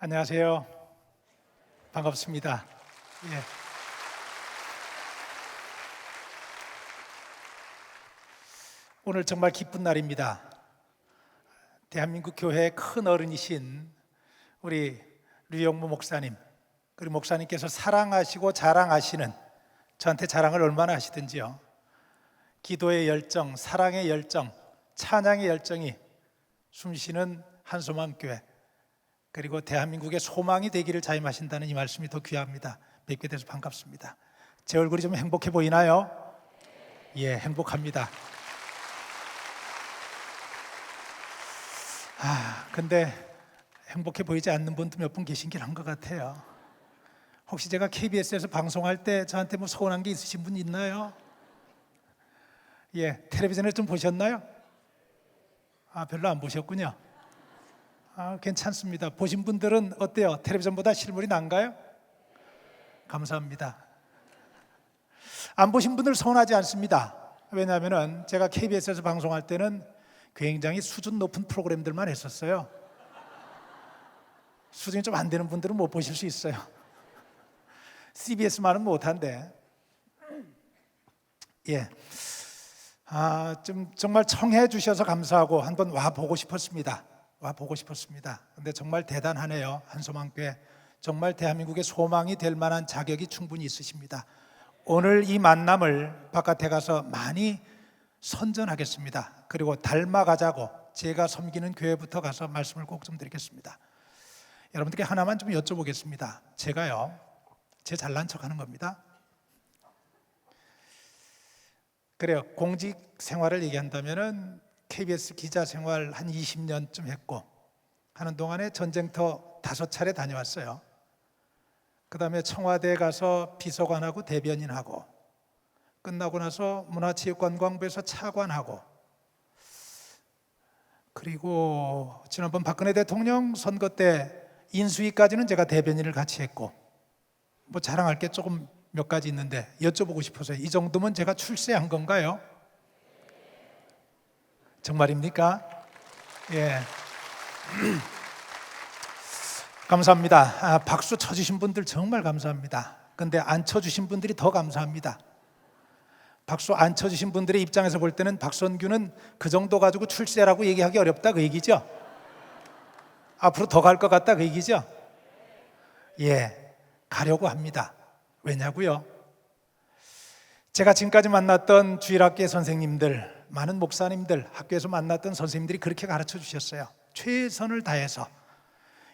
안녕하세요. 반갑습니다. 예. 오늘 정말 기쁜 날입니다. 대한민국 교회의 큰 어른이신 우리 류영무 목사님, 그리고 목사님께서 사랑하시고 자랑하시는, 저한테 자랑을 얼마나 하시든지요, 기도의 열정, 사랑의 열정, 찬양의 열정이 숨쉬는 한소망교회, 그리고 대한민국의 소망이 되기를 자임하신다는 이 말씀이 더 귀합니다. 뵙게 돼서 반갑습니다. 제 얼굴이 좀 행복해 보이나요? 예, 행복합니다. 근데 행복해 보이지 않는 분도 몇 분 계신긴 한 것 같아요. 혹시 제가 KBS에서 방송할 때 저한테 뭐 서운한 게 있으신 분 있나요? 예, 텔레비전에 좀 보셨나요? 별로 안 보셨군요. 괜찮습니다. 보신 분들은 어때요? 텔레비전보다 실물이 나은가요? 감사합니다. 안 보신 분들 서운하지 않습니다. 왜냐하면 제가 KBS에서 방송할 때는 굉장히 수준 높은 프로그램들만 했었어요. 수준이 좀 안 되는 분들은 못 보실 수 있어요. CBS만은 못한데. 예. 좀 정말 청해 주셔서 감사하고 한번 와 보고 싶었습니다. 근데 정말 대단하네요. 한소망교회 정말 대한민국의 소망이 될 만한 자격이 충분히 있으십니다. 오늘 이 만남을 바깥에 가서 많이 선전하겠습니다. 그리고 닮아가자고 제가 섬기는 교회부터 가서 말씀을 꼭 좀 드리겠습니다. 여러분들께 하나만 좀 여쭤보겠습니다. 제가요, 제 잘난 척 하는 겁니다. 그래요. 공직 생활을 얘기한다면은 KBS 기자 생활 한 20년쯤 했고, 하는 동안에 전쟁터 5차례 다녀왔어요. 그 다음에 청와대에 가서 비서관하고 대변인하고, 끝나고 나서 문화체육관광부에서 차관하고, 그리고 지난번 박근혜 대통령 선거 때 인수위까지는 제가 대변인을 같이 했고, 뭐 자랑할 게 조금 몇 가지 있는데 여쭤보고 싶어서요. 이 정도면 제가 출세한 건가요? 정말입니까? 예. 감사합니다. 박수 쳐주신 분들 정말 감사합니다. 근데 안 쳐주신 분들이 더 감사합니다. 박수 안 쳐주신 분들의 입장에서 볼 때는 박선규는 그 정도 가지고 출세라고 얘기하기 어렵다 그 얘기죠? 앞으로 더 갈 것 같다 그 얘기죠? 예, 가려고 합니다. 왜냐고요? 제가 지금까지 만났던 주일학교 선생님들, 많은 목사님들, 학교에서 만났던 선생님들이 그렇게 가르쳐 주셨어요. 최선을 다해서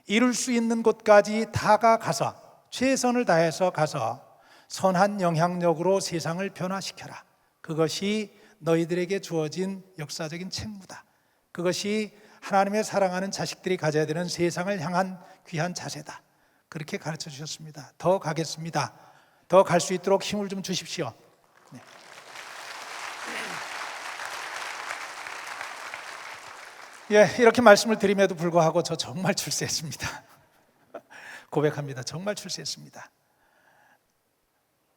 이룰 수 있는 곳까지 다가가서 최선을 다해서 가서 선한 영향력으로 세상을 변화시켜라. 그것이 너희들에게 주어진 역사적인 책무다. 그것이 하나님의 사랑하는 자식들이 가져야 되는 세상을 향한 귀한 자세다. 그렇게 가르쳐 주셨습니다. 더 가겠습니다. 더 갈 수 있도록 힘을 좀 주십시오. 네. 예, 이렇게 말씀을 드림에도 불구하고 저 정말 출세했습니다. 고백합니다. 정말 출세했습니다.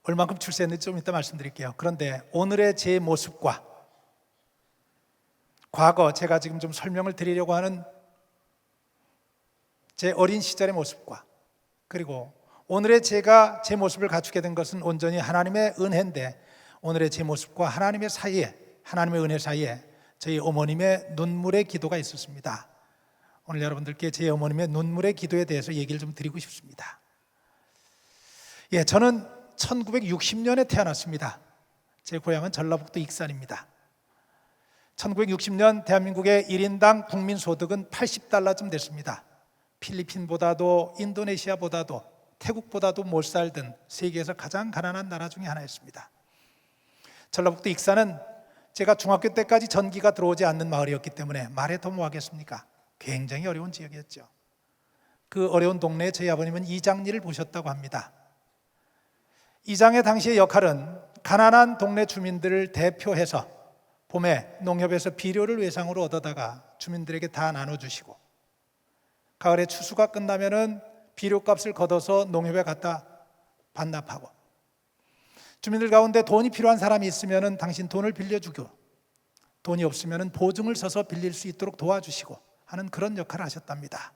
얼만큼 출세했는지 좀 이따 말씀드릴게요. 그런데 오늘의 제 모습과 과거 제가 지금 좀 설명을 드리려고 하는 제 어린 시절의 모습과, 그리고 오늘의 제가 제 모습을 갖추게 된 것은 온전히 하나님의 은혜인데, 오늘의 제 모습과 하나님의 사이에, 하나님의 은혜 사이에 저희 어머님의 눈물의 기도가 있었습니다. 오늘 여러분들께 제 어머님의 눈물의 기도에 대해서 얘기를 좀 드리고 싶습니다. 예, 저는 1960년에 태어났습니다. 제 고향은 전라북도 익산입니다. 1960년 대한민국의 1인당 국민소득은 80달러쯤 됐습니다. 필리핀보다도 인도네시아보다도 태국보다도 못 살던 세계에서 가장 가난한 나라 중에 하나였습니다. 전라북도 익산은 제가 중학교 때까지 전기가 들어오지 않는 마을이었기 때문에 말해 더 뭐하겠습니까? 굉장히 어려운 지역이었죠. 그 어려운 동네에 저희 아버님은 이장리를 보셨다고 합니다. 이장의 당시의 역할은 가난한 동네 주민들을 대표해서 봄에 농협에서 비료를 외상으로 얻어다가 주민들에게 다 나눠주시고, 가을에 추수가 끝나면은 비료값을 걷어서 농협에 갖다 반납하고, 주민들 가운데 돈이 필요한 사람이 있으면은 당신 돈을 빌려주고, 돈이 없으면은 보증을 서서 빌릴 수 있도록 도와주시고 하는 그런 역할을 하셨답니다.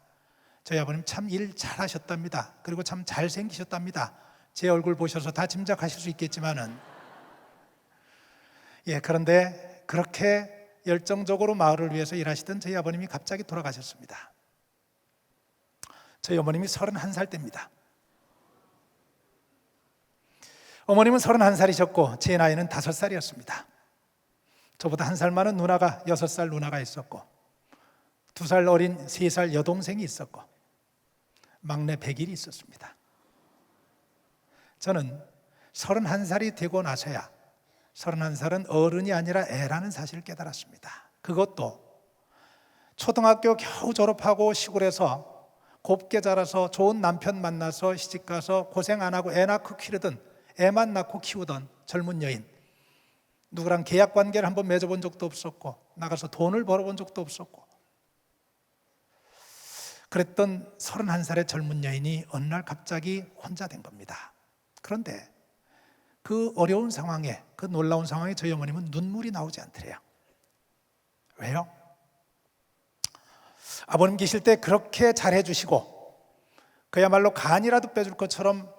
저희 아버님 참 일 잘하셨답니다. 그리고 참 잘생기셨답니다. 제 얼굴 보셔서 다 짐작하실 수 있겠지만은, 그런데 그렇게 열정적으로 마을을 위해서 일하시던 저희 아버님이 갑자기 돌아가셨습니다. 저희 어머님이 31살 때입니다. 어머님은 31살이셨고 제 나이는 5살이었습니다. 저보다 1살 많은 누나가 6살 누나가 있었고 2살 어린 3살 여동생이 있었고 막내 100일이 있었습니다. 저는 31살이 되고 나서야 31살은 어른이 아니라 애라는 사실을 깨달았습니다. 그것도 초등학교 겨우 졸업하고 시골에서 곱게 자라서 좋은 남편 만나서 시집가서 고생 안 하고 애 낳고 기르던, 애만 낳고 키우던 젊은 여인, 누구랑 계약관계를 한번 맺어본 적도 없었고 나가서 돈을 벌어본 적도 없었고 그랬던 31살의 젊은 여인이 어느 날 갑자기 혼자 된 겁니다. 그런데 그 어려운 상황에, 그 놀라운 상황에 저희 어머님은 눈물이 나오지 않더래요. 왜요? 아버님 계실 때 그렇게 잘해주시고 그야말로 간이라도 빼줄 것처럼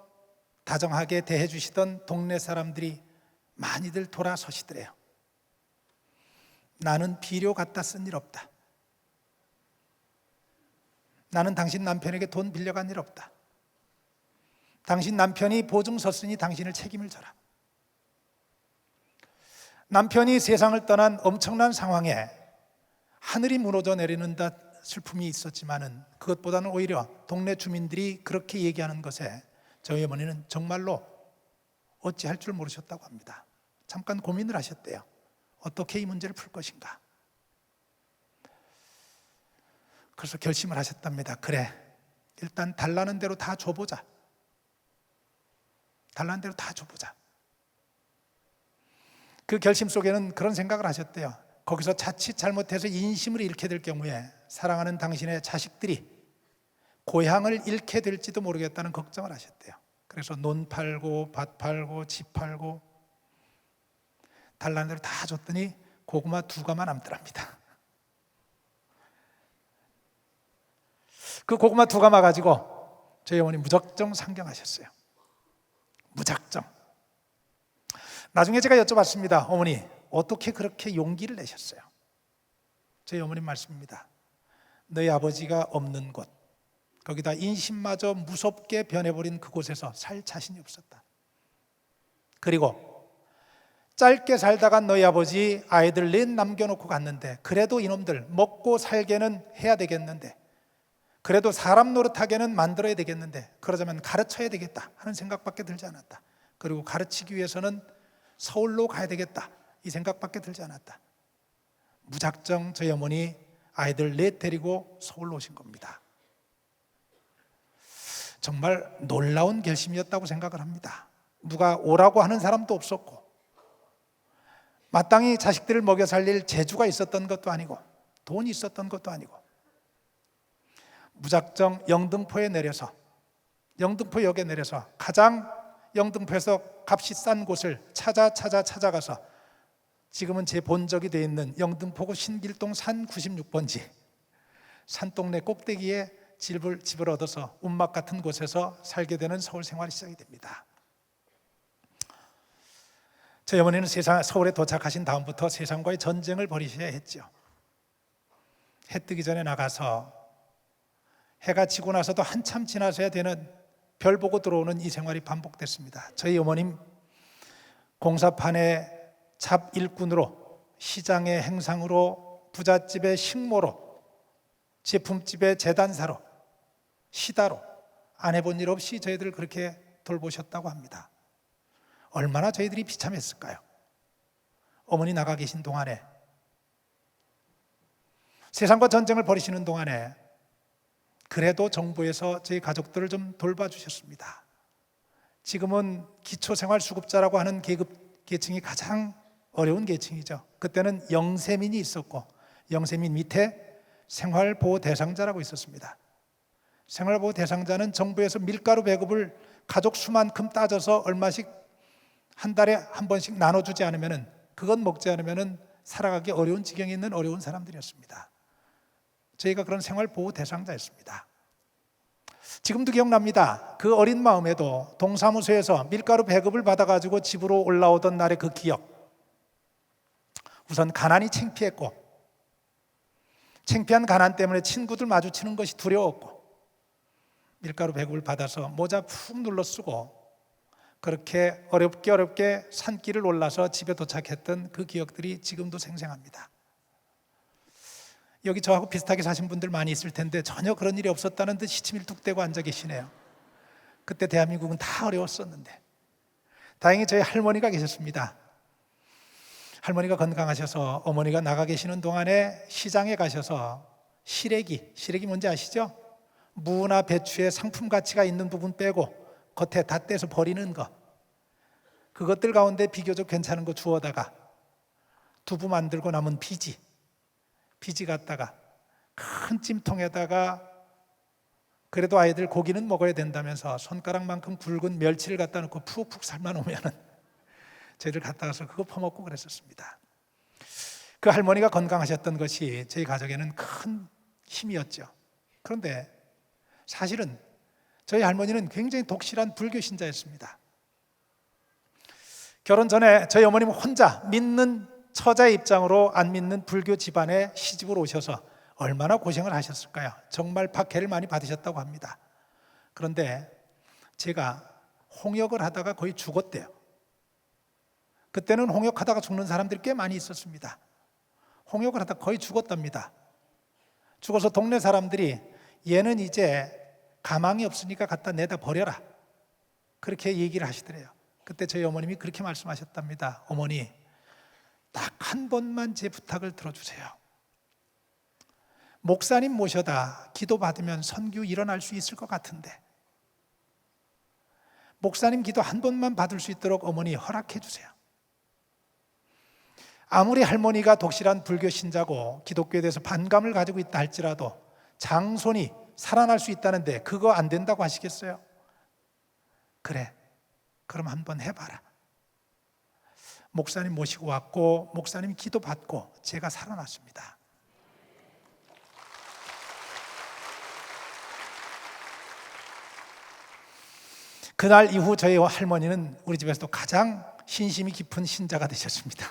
다정하게 대해주시던 동네 사람들이 많이들 돌아서시더래요. 나는 비료 갖다 쓴 일 없다. 나는 당신 남편에게 돈 빌려간 일 없다. 당신 남편이 보증 섰으니 당신을 책임을 져라. 남편이 세상을 떠난 엄청난 상황에 하늘이 무너져 내리는 듯 슬픔이 있었지만은 그것보다는 오히려 동네 주민들이 그렇게 얘기하는 것에 저희 어머니는 정말로 어찌할 줄 모르셨다고 합니다. 잠깐 고민을 하셨대요. 어떻게 이 문제를 풀 것인가. 그래서 결심을 하셨답니다. 그래, 일단 달라는 대로 다 줘보자. 달라는 대로 다 줘보자. 그 결심 속에는 그런 생각을 하셨대요. 거기서 자칫 잘못해서 인심을 잃게 될 경우에 사랑하는 당신의 자식들이 고향을 잃게 될지도 모르겠다는 걱정을 하셨대요. 그래서 논 팔고 밭 팔고 집 팔고 달라는 대로 다 줬더니 고구마 2가마 남더랍니다. 그 고구마 2가마 가지고 저희 어머니 무작정 상경하셨어요. 무작정. 나중에 제가 여쭤봤습니다. 어머니, 어떻게 그렇게 용기를 내셨어요? 저희 어머님 말씀입니다. 너희 아버지가 없는 곳, 거기다 인심마저 무섭게 변해버린 그곳에서 살 자신이 없었다. 그리고 짧게 살다가 너희 아버지 아이들 넷 남겨놓고 갔는데 그래도 이놈들 먹고 살게는 해야 되겠는데, 그래도 사람 노릇하게는 만들어야 되겠는데, 그러자면 가르쳐야 되겠다 하는 생각밖에 들지 않았다. 그리고 가르치기 위해서는 서울로 가야 되겠다 이 생각밖에 들지 않았다. 무작정 저희 어머니 아이들 넷 데리고 서울로 오신 겁니다. 정말 놀라운 결심이었다고 생각을 합니다. 누가 오라고 하는 사람도 없었고 마땅히 자식들을 먹여 살릴 재주가 있었던 것도 아니고 돈이 있었던 것도 아니고 무작정 영등포역에 내려서 가장 영등포에서 값이 싼 곳을 찾아가서 지금은 제 본적이 되어 있는 영등포구 신길동 산 96번지 산동네 꼭대기에 집을 얻어서 운막 같은 곳에서 살게 되는 서울 생활이 시작이 됩니다. 저희 어머니는 서울에 도착하신 다음부터 세상과의 전쟁을 벌이셔야 했죠. 해 뜨기 전에 나가서 해가 지고 나서도 한참 지나서야 되는 별 보고 들어오는 이 생활이 반복됐습니다. 저희 어머님 공사판의 잡일꾼으로, 시장의 행상으로, 부잣집의 식모로, 제품집의 재단사로, 시다로 안 해본 일 없이 저희들을 그렇게 돌보셨다고 합니다. 얼마나 저희들이 비참했을까요? 어머니 나가 계신 동안에, 세상과 전쟁을 벌이시는 동안에 그래도 정부에서 저희 가족들을 좀 돌봐주셨습니다. 지금은 기초생활수급자라고 하는 계층이 가장 어려운 계층이죠. 그때는 영세민이 있었고 영세민 밑에 생활보호대상자라고 있었습니다. 생활보호대상자는 정부에서 밀가루 배급을 가족 수만큼 따져서 얼마씩 한 달에 한 번씩 나눠주지 않으면, 그건 먹지 않으면 살아가기 어려운 지경에 있는 어려운 사람들이었습니다. 저희가 그런 생활보호 대상자였습니다. 지금도 기억납니다. 그 어린 마음에도 동사무소에서 밀가루 배급을 받아가지고 집으로 올라오던 날의 그 기억. 우선 가난이 창피했고, 창피한 가난 때문에 친구들 마주치는 것이 두려웠고, 밀가루 배급을 받아서 모자 푹 눌러 쓰고 그렇게 어렵게 산길을 올라서 집에 도착했던 그 기억들이 지금도 생생합니다. 여기 저하고 비슷하게 사신 분들 많이 있을 텐데 전혀 그런 일이 없었다는 듯 시치밀 뚝 떼고 앉아 계시네요. 그때 대한민국은 다 어려웠었는데 다행히 저희 할머니가 계셨습니다. 할머니가 건강하셔서 어머니가 나가 계시는 동안에 시장에 가셔서 시래기 뭔지 아시죠? 무나 배추의 상품 가치가 있는 부분 빼고 겉에 다 떼서 버리는 거, 그것들 가운데 비교적 괜찮은 거 주워다가 두부 만들고 남은 비지 갖다가 큰 찜통에다가, 그래도 아이들 고기는 먹어야 된다면서 손가락만큼 굵은 멸치를 갖다 놓고 푹푹 삶아 놓으면은 저희들 갔다 가서 그거 퍼먹고 그랬었습니다. 그 할머니가 건강하셨던 것이 저희 가족에는 큰 힘이었죠. 그런데 사실은 저희 할머니는 굉장히 독실한 불교 신자였습니다. 결혼 전에 저희 어머님은 혼자 믿는 처자의 입장으로 안 믿는 불교 집안에 시집을 오셔서 얼마나 고생을 하셨을까요? 정말 박해를 많이 받으셨다고 합니다. 그런데 제가 홍역을 하다가 거의 죽었대요. 그때는 홍역하다가 죽는 사람들이 꽤 많이 있었습니다. 홍역을 하다가 거의 죽었답니다. 죽어서 동네 사람들이 얘는 이제 가망이 없으니까 갖다 내다 버려라, 그렇게 얘기를 하시더래요. 그때 저희 어머님이 그렇게 말씀하셨답니다. 어머니, 딱 한 번만 제 부탁을 들어주세요. 목사님 모셔다 기도 받으면 선교 일어날 수 있을 것 같은데 목사님 기도 한 번만 받을 수 있도록 어머니 허락해 주세요. 아무리 할머니가 독실한 불교 신자고 기독교에 대해서 반감을 가지고 있다 할지라도 장손이 살아날 수 있다는데 그거 안 된다고 하시겠어요? 그래, 그럼 한번 해봐라. 목사님 모시고 왔고 목사님 기도 받고 제가 살아났습니다. 그날 이후 저희 할머니는 우리 집에서도 가장 신심이 깊은 신자가 되셨습니다.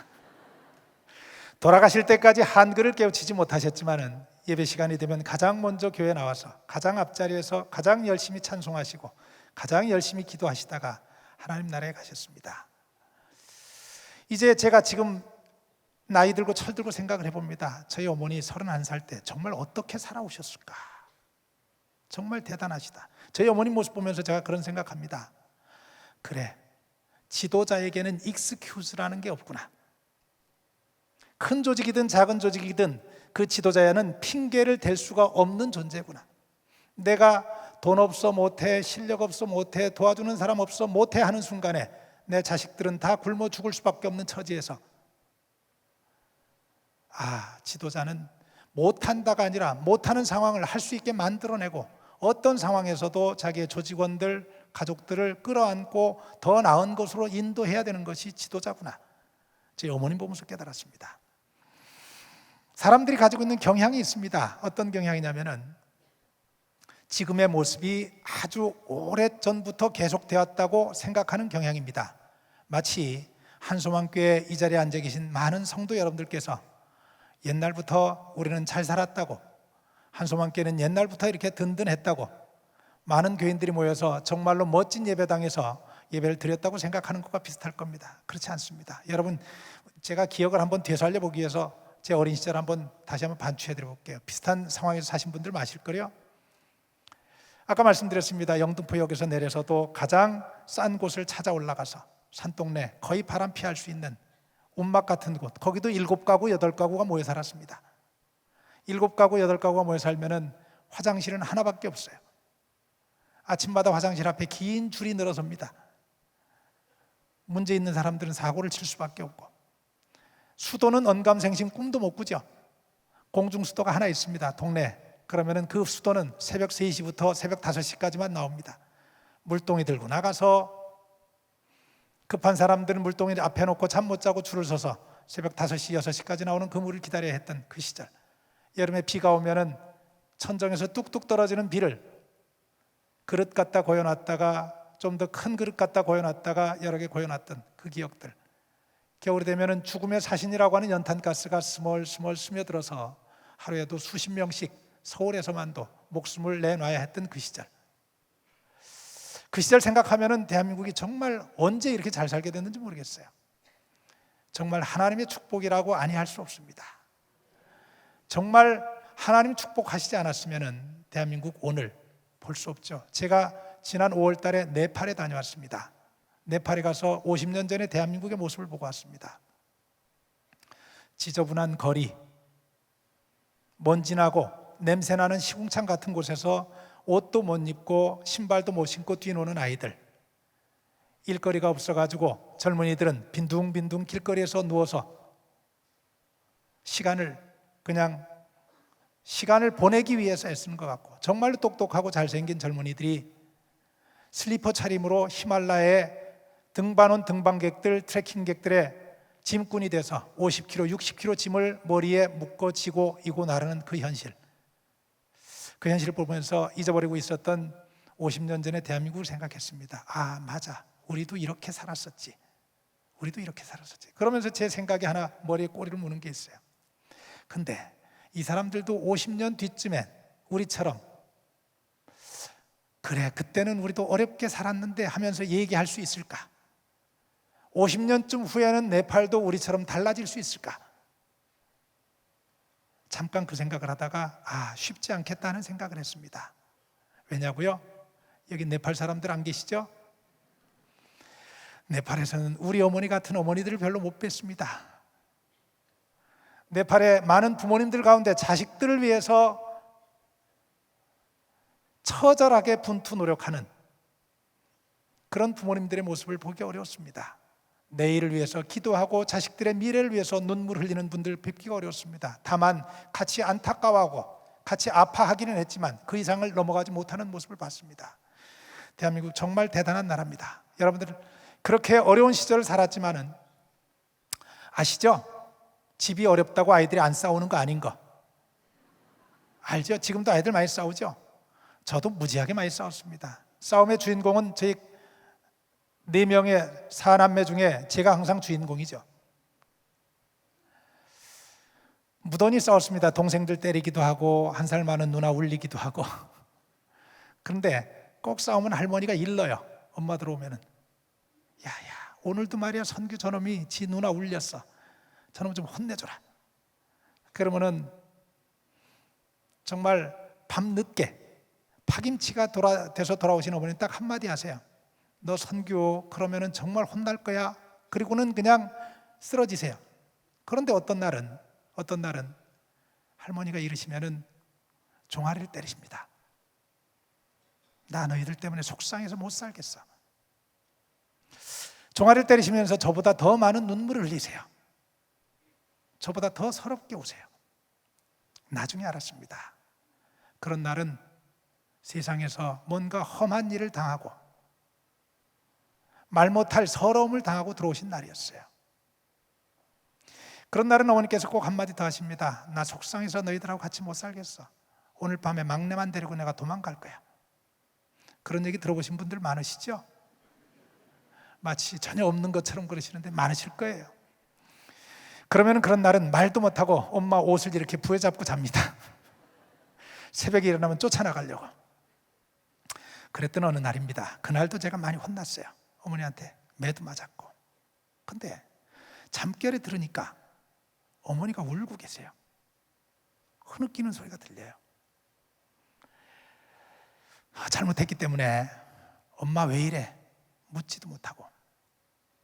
돌아가실 때까지 한글을 깨우치지 못하셨지만은 예배 시간이 되면 가장 먼저 교회에 나와서 가장 앞자리에서 가장 열심히 찬송하시고 가장 열심히 기도하시다가 하나님 나라에 가셨습니다. 이제 제가 지금 나이 들고 철 들고 생각을 해봅니다. 저희 어머니 31살 때 정말 어떻게 살아오셨을까? 정말 대단하시다. 저희 어머니 모습 보면서 제가 그런 생각합니다. 그래, 지도자에게는 익스큐즈라는 게 없구나. 큰 조직이든 작은 조직이든 그 지도자에는 핑계를 댈 수가 없는 존재구나. 내가 돈 없어 못해, 실력 없어 못해, 도와주는 사람 없어 못해 하는 순간에 내 자식들은 다 굶어 죽을 수밖에 없는 처지에서 지도자는 못한다가 아니라 못하는 상황을 할 수 있게 만들어내고 어떤 상황에서도 자기의 조직원들, 가족들을 끌어안고 더 나은 곳으로 인도해야 되는 것이 지도자구나. 제 어머님 보면서 깨달았습니다. 사람들이 가지고 있는 경향이 있습니다. 어떤 경향이냐면은 지금의 모습이 아주 오래전부터 계속되었다고 생각하는 경향입니다. 마치 한소망교회 이 자리에 앉아 계신 많은 성도 여러분들께서 옛날부터 우리는 잘 살았다고, 한소망교회는 옛날부터 이렇게 든든했다고, 많은 교인들이 모여서 정말로 멋진 예배당에서 예배를 드렸다고 생각하는 것과 비슷할 겁니다. 그렇지 않습니다. 여러분, 제가 기억을 한번 되살려 보기 위해서 제 어린 시절 한번 다시 한번 반추해 드려 볼게요. 비슷한 상황에서 사신 분들 마실 거요. 아까 말씀드렸습니다. 영등포역에서 내려서도 가장 싼 곳을 찾아 올라가서 산동네, 거의 바람 피할 수 있는 움막 같은 곳, 거기도 7가구, 8가구가 모여 살았습니다. 7가구, 8가구가 모여 살면은 화장실은 하나밖에 없어요. 아침마다 화장실 앞에 긴 줄이 늘어섭니다. 문제 있는 사람들은 사고를 칠 수밖에 없고, 수도는 언감생심 꿈도 못 꾸죠. 공중수도가 하나 있습니다. 동네. 그러면은 그 수도는 새벽 3시부터 새벽 5시까지만 나옵니다. 물동이 들고 나가서 급한 사람들은 물동이 앞에 놓고 잠 못 자고 줄을 서서 새벽 5시, 6시까지 나오는 그 물을 기다려야 했던 그 시절. 여름에 비가 오면은 천정에서 뚝뚝 떨어지는 비를 그릇 갖다 고여놨다가 좀 더 큰 그릇 갖다 고여놨다가 여러 개 고여놨던 그 기억들. 겨울이 되면은 죽음의 사신이라고 하는 연탄가스가 스멀스멀 스며들어서 하루에도 수십 명씩 서울에서만도 목숨을 내놔야 했던 그 시절. 그 시절 생각하면은 대한민국이 정말 언제 이렇게 잘 살게 됐는지 모르겠어요. 정말 하나님의 축복이라고 아니할 수 없습니다. 정말 하나님 축복하시지 않았으면은 대한민국 오늘 볼 수 없죠. 제가 지난 5월 달에 네팔에 다녀왔습니다. 네팔에 가서 50년 전에 대한민국의 모습을 보고 왔습니다. 지저분한 거리, 먼지나고 냄새나는 시궁창 같은 곳에서 옷도 못 입고 신발도 못 신고 뛰노는 아이들, 일거리가 없어가지고 젊은이들은 빈둥빈둥 길거리에서 누워서 시간을 보내기 위해서 애쓰는 것 같고, 정말로 똑똑하고 잘생긴 젊은이들이 슬리퍼 차림으로 히말라야에 등반 온 등반객들, 트레킹객들의 짐꾼이 돼서 50kg, 60kg 짐을 머리에 묶어 지고 이고 나르는 그 현실. 그 현실을 보면서 잊어버리고 있었던 50년 전의 대한민국을 생각했습니다. 아, 맞아. 우리도 이렇게 살았었지. 우리도 이렇게 살았었지. 그러면서 제 생각에 하나 머리에 꼬리를 무는 게 있어요. 근데 이 사람들도 50년 뒤쯤엔 우리처럼 그래, 그때는 우리도 어렵게 살았는데 하면서 얘기할 수 있을까? 50년쯤 후에는 네팔도 우리처럼 달라질 수 있을까? 잠깐 그 생각을 하다가 쉽지 않겠다는 생각을 했습니다. 왜냐고요? 여기 네팔 사람들 안 계시죠? 네팔에서는 우리 어머니 같은 어머니들을 별로 못 뵀습니다. 네팔의 많은 부모님들 가운데 자식들을 위해서 처절하게 분투 노력하는 그런 부모님들의 모습을 보기 어렵습니다. 내일을 위해서 기도하고 자식들의 미래를 위해서 눈물 흘리는 분들 뵙기가 어렵습니다. 다만 같이 안타까워하고 같이 아파하기는 했지만 그 이상을 넘어가지 못하는 모습을 봤습니다. 대한민국 정말 대단한 나라입니다. 여러분들 그렇게 어려운 시절을 살았지만은 아시죠? 집이 어렵다고 아이들이 안 싸우는 거 아닌 거 알죠? 지금도 아이들 많이 싸우죠? 저도 무지하게 많이 싸웠습니다. 싸움의 주인공은 저희 4명의 사남매 중에 제가 항상 주인공이죠. 무던히 싸웠습니다. 동생들 때리기도 하고 한 살 많은 누나 울리기도 하고. 그런데 꼭 싸우면 할머니가 일러요. 엄마 들어오면은 야야 오늘도 말이야 선규 저놈이 지 누나 울렸어. 저놈 좀 혼내줘라. 그러면은 정말 밤늦게 파김치가 돼서 돌아오신 어머니 딱 한마디 하세요. 너 선교 그러면은 정말 혼날 거야. 그리고는 그냥 쓰러지세요. 그런데 어떤 날은 할머니가 이러시면은 종아리를 때리십니다. 나 너희들 때문에 속상해서 못 살겠어. 종아리를 때리시면서 저보다 더 많은 눈물을 흘리세요. 저보다 더 서럽게 우세요. 나중에 알았습니다. 그런 날은 세상에서 뭔가 험한 일을 당하고 말 못할 서러움을 당하고 들어오신 날이었어요. 그런 날은 어머니께서 꼭 한마디 더 하십니다. 나 속상해서 너희들하고 같이 못 살겠어. 오늘 밤에 막내만 데리고 내가 도망갈 거야. 그런 얘기 들어보신 분들 많으시죠? 마치 전혀 없는 것처럼 그러시는데 많으실 거예요. 그러면 그런 날은 말도 못하고 엄마 옷을 이렇게 부여잡고 잡니다. 새벽에 일어나면 쫓아나가려고. 그랬던 어느 날입니다. 그날도 제가 많이 혼났어요. 어머니한테 매도 맞았고. 근데 잠결에 들으니까 어머니가 울고 계세요. 흐느끼는 소리가 들려요. 잘못했기 때문에 엄마 왜 이래? 묻지도 못하고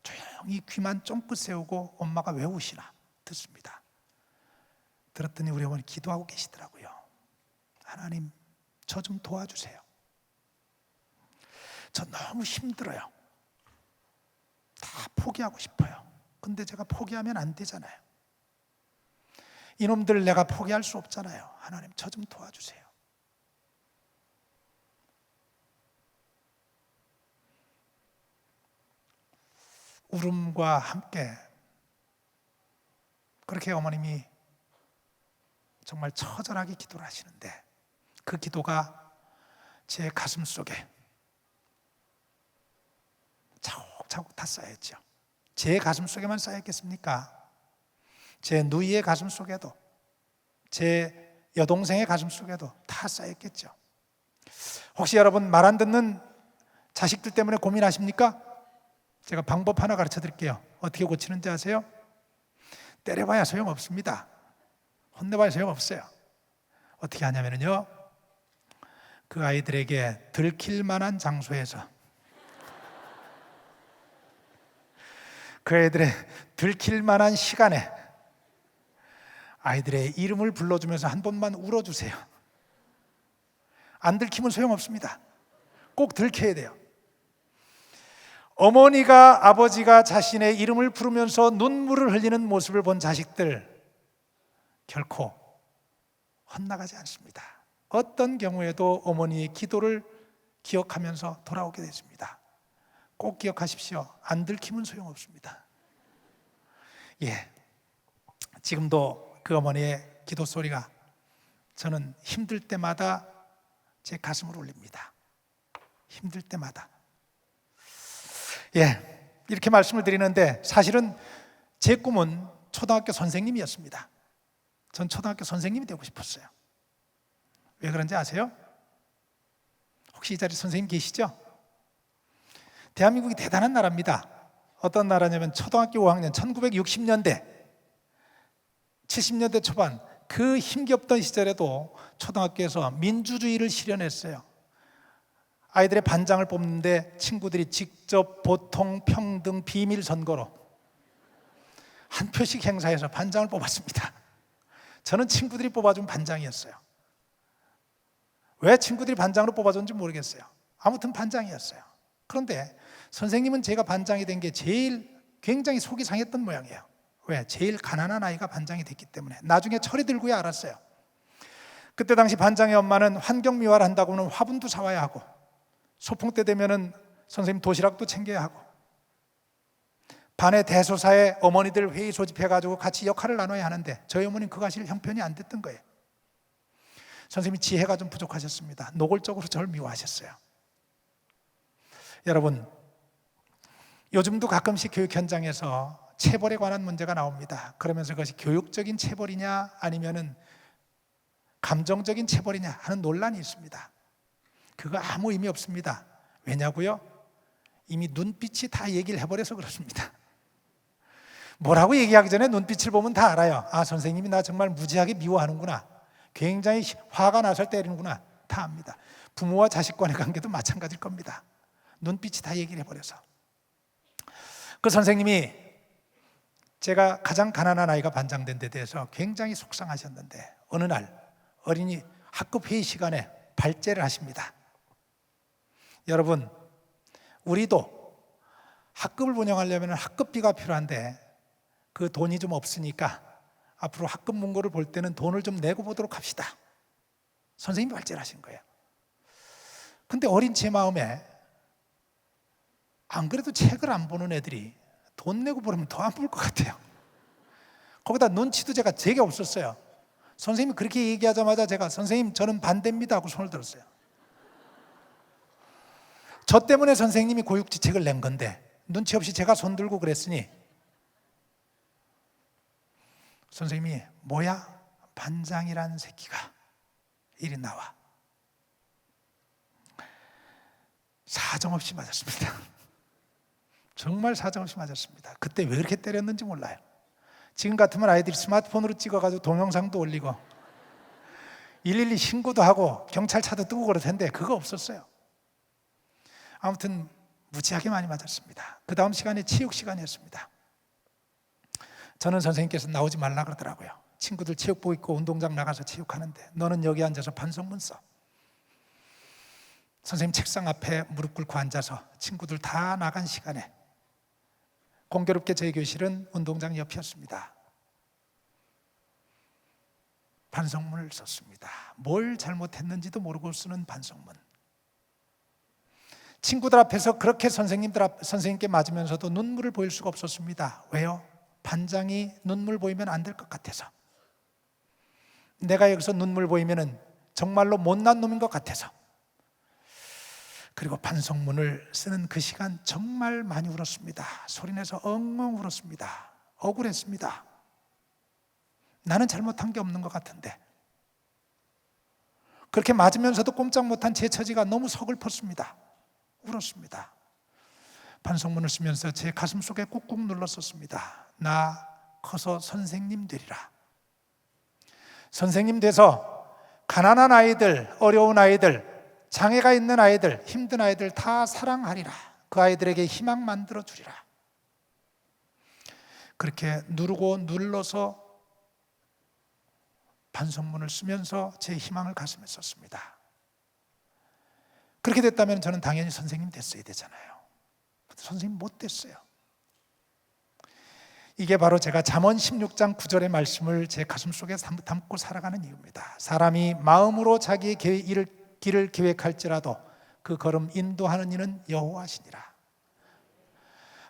조용히 귀만 쫑긋 세우고 엄마가 왜 우시나 듣습니다. 들었더니 우리 어머니 기도하고 계시더라고요. 하나님, 저 좀 도와주세요. 저 너무 힘들어요. 다 포기하고 싶어요. 근데 제가 포기하면 안 되잖아요. 이놈들 내가 포기할 수 없잖아요. 하나님, 저 좀 도와주세요. 울음과 함께 그렇게 어머님이 정말 처절하게 기도를 하시는데 그 기도가 제 가슴 속에 차곡차곡 다 쌓였죠. 제 가슴 속에만 쌓였겠습니까? 제 누이의 가슴 속에도, 제 여동생의 가슴 속에도 다 쌓였겠죠. 혹시 여러분 말 안 듣는 자식들 때문에 고민하십니까? 제가 방법 하나 가르쳐 드릴게요. 어떻게 고치는지 아세요? 때려봐야 소용없습니다. 혼내봐야 소용없어요. 어떻게 하냐면요, 그 아이들에게 들킬 만한 장소에서, 그 아이들의 들킬 만한 시간에 아이들의 이름을 불러주면서 한 번만 울어주세요. 안 들키면 소용없습니다. 꼭 들켜야 돼요. 어머니가, 아버지가 자신의 이름을 부르면서 눈물을 흘리는 모습을 본 자식들 결코 헛나가지 않습니다. 어떤 경우에도 어머니의 기도를 기억하면서 돌아오게 됐습니다. 꼭 기억하십시오. 안 들키면 소용없습니다. 지금도 그 어머니의 기도 소리가 저는 힘들 때마다 제 가슴을 울립니다. 힘들 때마다. 이렇게 말씀을 드리는데 사실은 제 꿈은 초등학교 선생님이었습니다. 전 초등학교 선생님이 되고 싶었어요. 왜 그런지 아세요? 혹시 이 자리에 선생님 계시죠? 대한민국이 대단한 나라입니다. 어떤 나라냐면 초등학교 5학년 1960년대 70년대 초반 그 힘겹던 시절에도 초등학교에서 민주주의를 실현했어요. 아이들의 반장을 뽑는데 친구들이 직접 보통, 평등, 비밀 선거로 한 표씩 행사해서 반장을 뽑았습니다. 저는 친구들이 뽑아준 반장이었어요. 왜 친구들이 반장으로 뽑아줬는지 모르겠어요. 아무튼 반장이었어요. 그런데 선생님은 제가 반장이 된 게 제일 굉장히 속이 상했던 모양이에요. 왜? 제일 가난한 아이가 반장이 됐기 때문에. 나중에 철이 들고야 알았어요. 그때 당시 반장의 엄마는 환경미화를 한다고 하면 화분도 사와야 하고, 소풍 때 되면은 선생님 도시락도 챙겨야 하고, 반의 대소사에 어머니들 회의 소집해가지고 같이 역할을 나눠야 하는데 저희 어머니는 그거 사실 형편이 안 됐던 거예요. 선생님이 지혜가 좀 부족하셨습니다. 노골적으로 저를 미워하셨어요. 여러분, 요즘도 가끔씩 교육 현장에서 체벌에 관한 문제가 나옵니다. 그러면서 그것이 교육적인 체벌이냐 아니면은 감정적인 체벌이냐 하는 논란이 있습니다. 그거 아무 의미 없습니다. 왜냐고요? 이미 눈빛이 다 얘기를 해버려서 그렇습니다. 뭐라고 얘기하기 전에 눈빛을 보면 다 알아요. 아, 선생님이 나 정말 무지하게 미워하는구나, 굉장히 화가 나서 때리는구나, 다 압니다. 부모와 자식 간의 관계도 마찬가지일 겁니다. 눈빛이 다 얘기를 해버려서. 그 선생님이 제가 가장 가난한 아이가 반장된 데 대해서 굉장히 속상하셨는데 어느 날 어린이 학급 회의 시간에 발제를 하십니다. 여러분, 우리도 학급을 운영하려면 학급비가 필요한데 그 돈이 좀 없으니까 앞으로 학급 문고를 볼 때는 돈을 좀 내고 보도록 합시다. 선생님이 발제를 하신 거예요. 근데 어린 제 마음에 안 그래도 책을 안 보는 애들이 돈 내고 보려면 더 안 볼 것 같아요. 거기다 눈치도 제가 되게 없었어요. 선생님이 그렇게 얘기하자마자 제가 선생님 저는 반대입니다 하고 손을 들었어요. 저 때문에 선생님이 교육지책을 낸 건데 눈치 없이 제가 손 들고 그랬으니 선생님이 뭐야? 반장이라는 새끼가 이리 나와. 사정없이 맞았습니다. 정말 사정없이 맞았습니다. 그때 왜 그렇게 때렸는지 몰라요. 지금 같으면 아이들이 스마트폰으로 찍어가지고 동영상도 올리고 112 신고도 하고 경찰차도 뜨고 그럴 텐데 그거 없었어요. 아무튼 무지하게 많이 맞았습니다. 그 다음 시간에 체육 시간이었습니다. 저는 선생님께서 나오지 말라 그러더라고요. 친구들 체육복 입고 운동장 나가서 체육하는데 너는 여기 앉아서 반성문 써. 선생님 책상 앞에 무릎 꿇고 앉아서 친구들 다 나간 시간에 공교롭게 저희 교실은 운동장 옆이었습니다. 반성문을 썼습니다. 뭘 잘못했는지도 모르고 쓰는 반성문. 친구들 앞에서 그렇게 선생님께 맞으면서도 눈물을 보일 수가 없었습니다. 왜요? 반장이 눈물 보이면 안 될 것 같아서. 내가 여기서 눈물 보이면은 정말로 못난 놈인 것 같아서. 그리고 반성문을 쓰는 그 시간 정말 많이 울었습니다. 소리내서 엉엉 울었습니다. 억울했습니다. 나는 잘못한 게 없는 것 같은데. 그렇게 맞으면서도 꼼짝 못한 제 처지가 너무 서글펐습니다. 울었습니다. 반성문을 쓰면서 제 가슴 속에 꾹꾹 눌렀었습니다. 나 커서 선생님 되리라. 선생님 돼서 가난한 아이들, 어려운 아이들, 장애가 있는 아이들, 힘든 아이들 다 사랑하리라. 그 아이들에게 희망 만들어 주리라. 그렇게 누르고 눌러서 반성문을 쓰면서 제 희망을 가슴에 썼습니다. 그렇게 됐다면 저는 당연히 선생님 됐어야 되잖아요. 선생님 못 됐어요. 이게 바로 제가 잠언 16장 9절의 말씀을 제 가슴속에 담고 살아가는 이유입니다. 사람이 마음으로 자기의 길을 계획할지라도 그 걸음 인도하는 이는 여호와시니라.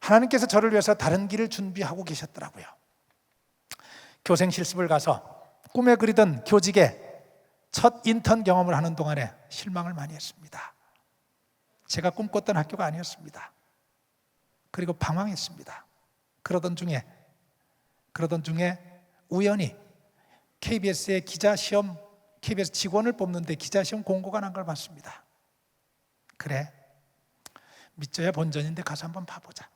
하나님께서 저를 위해서 다른 길을 준비하고 계셨더라고요. 교생 실습을 가서 꿈에 그리던 교직에 첫 인턴 경험을 하는 동안에 실망을 많이 했습니다. 제가 꿈꿨던 학교가 아니었습니다. 그리고 방황했습니다. 그러던 중에 우연히 KBS의 기자시험, KBS 직원을 뽑는데 기자시험 공고가 난 걸 봤습니다. 그래, 믿져야 본전인데 가서 한번 봐보자.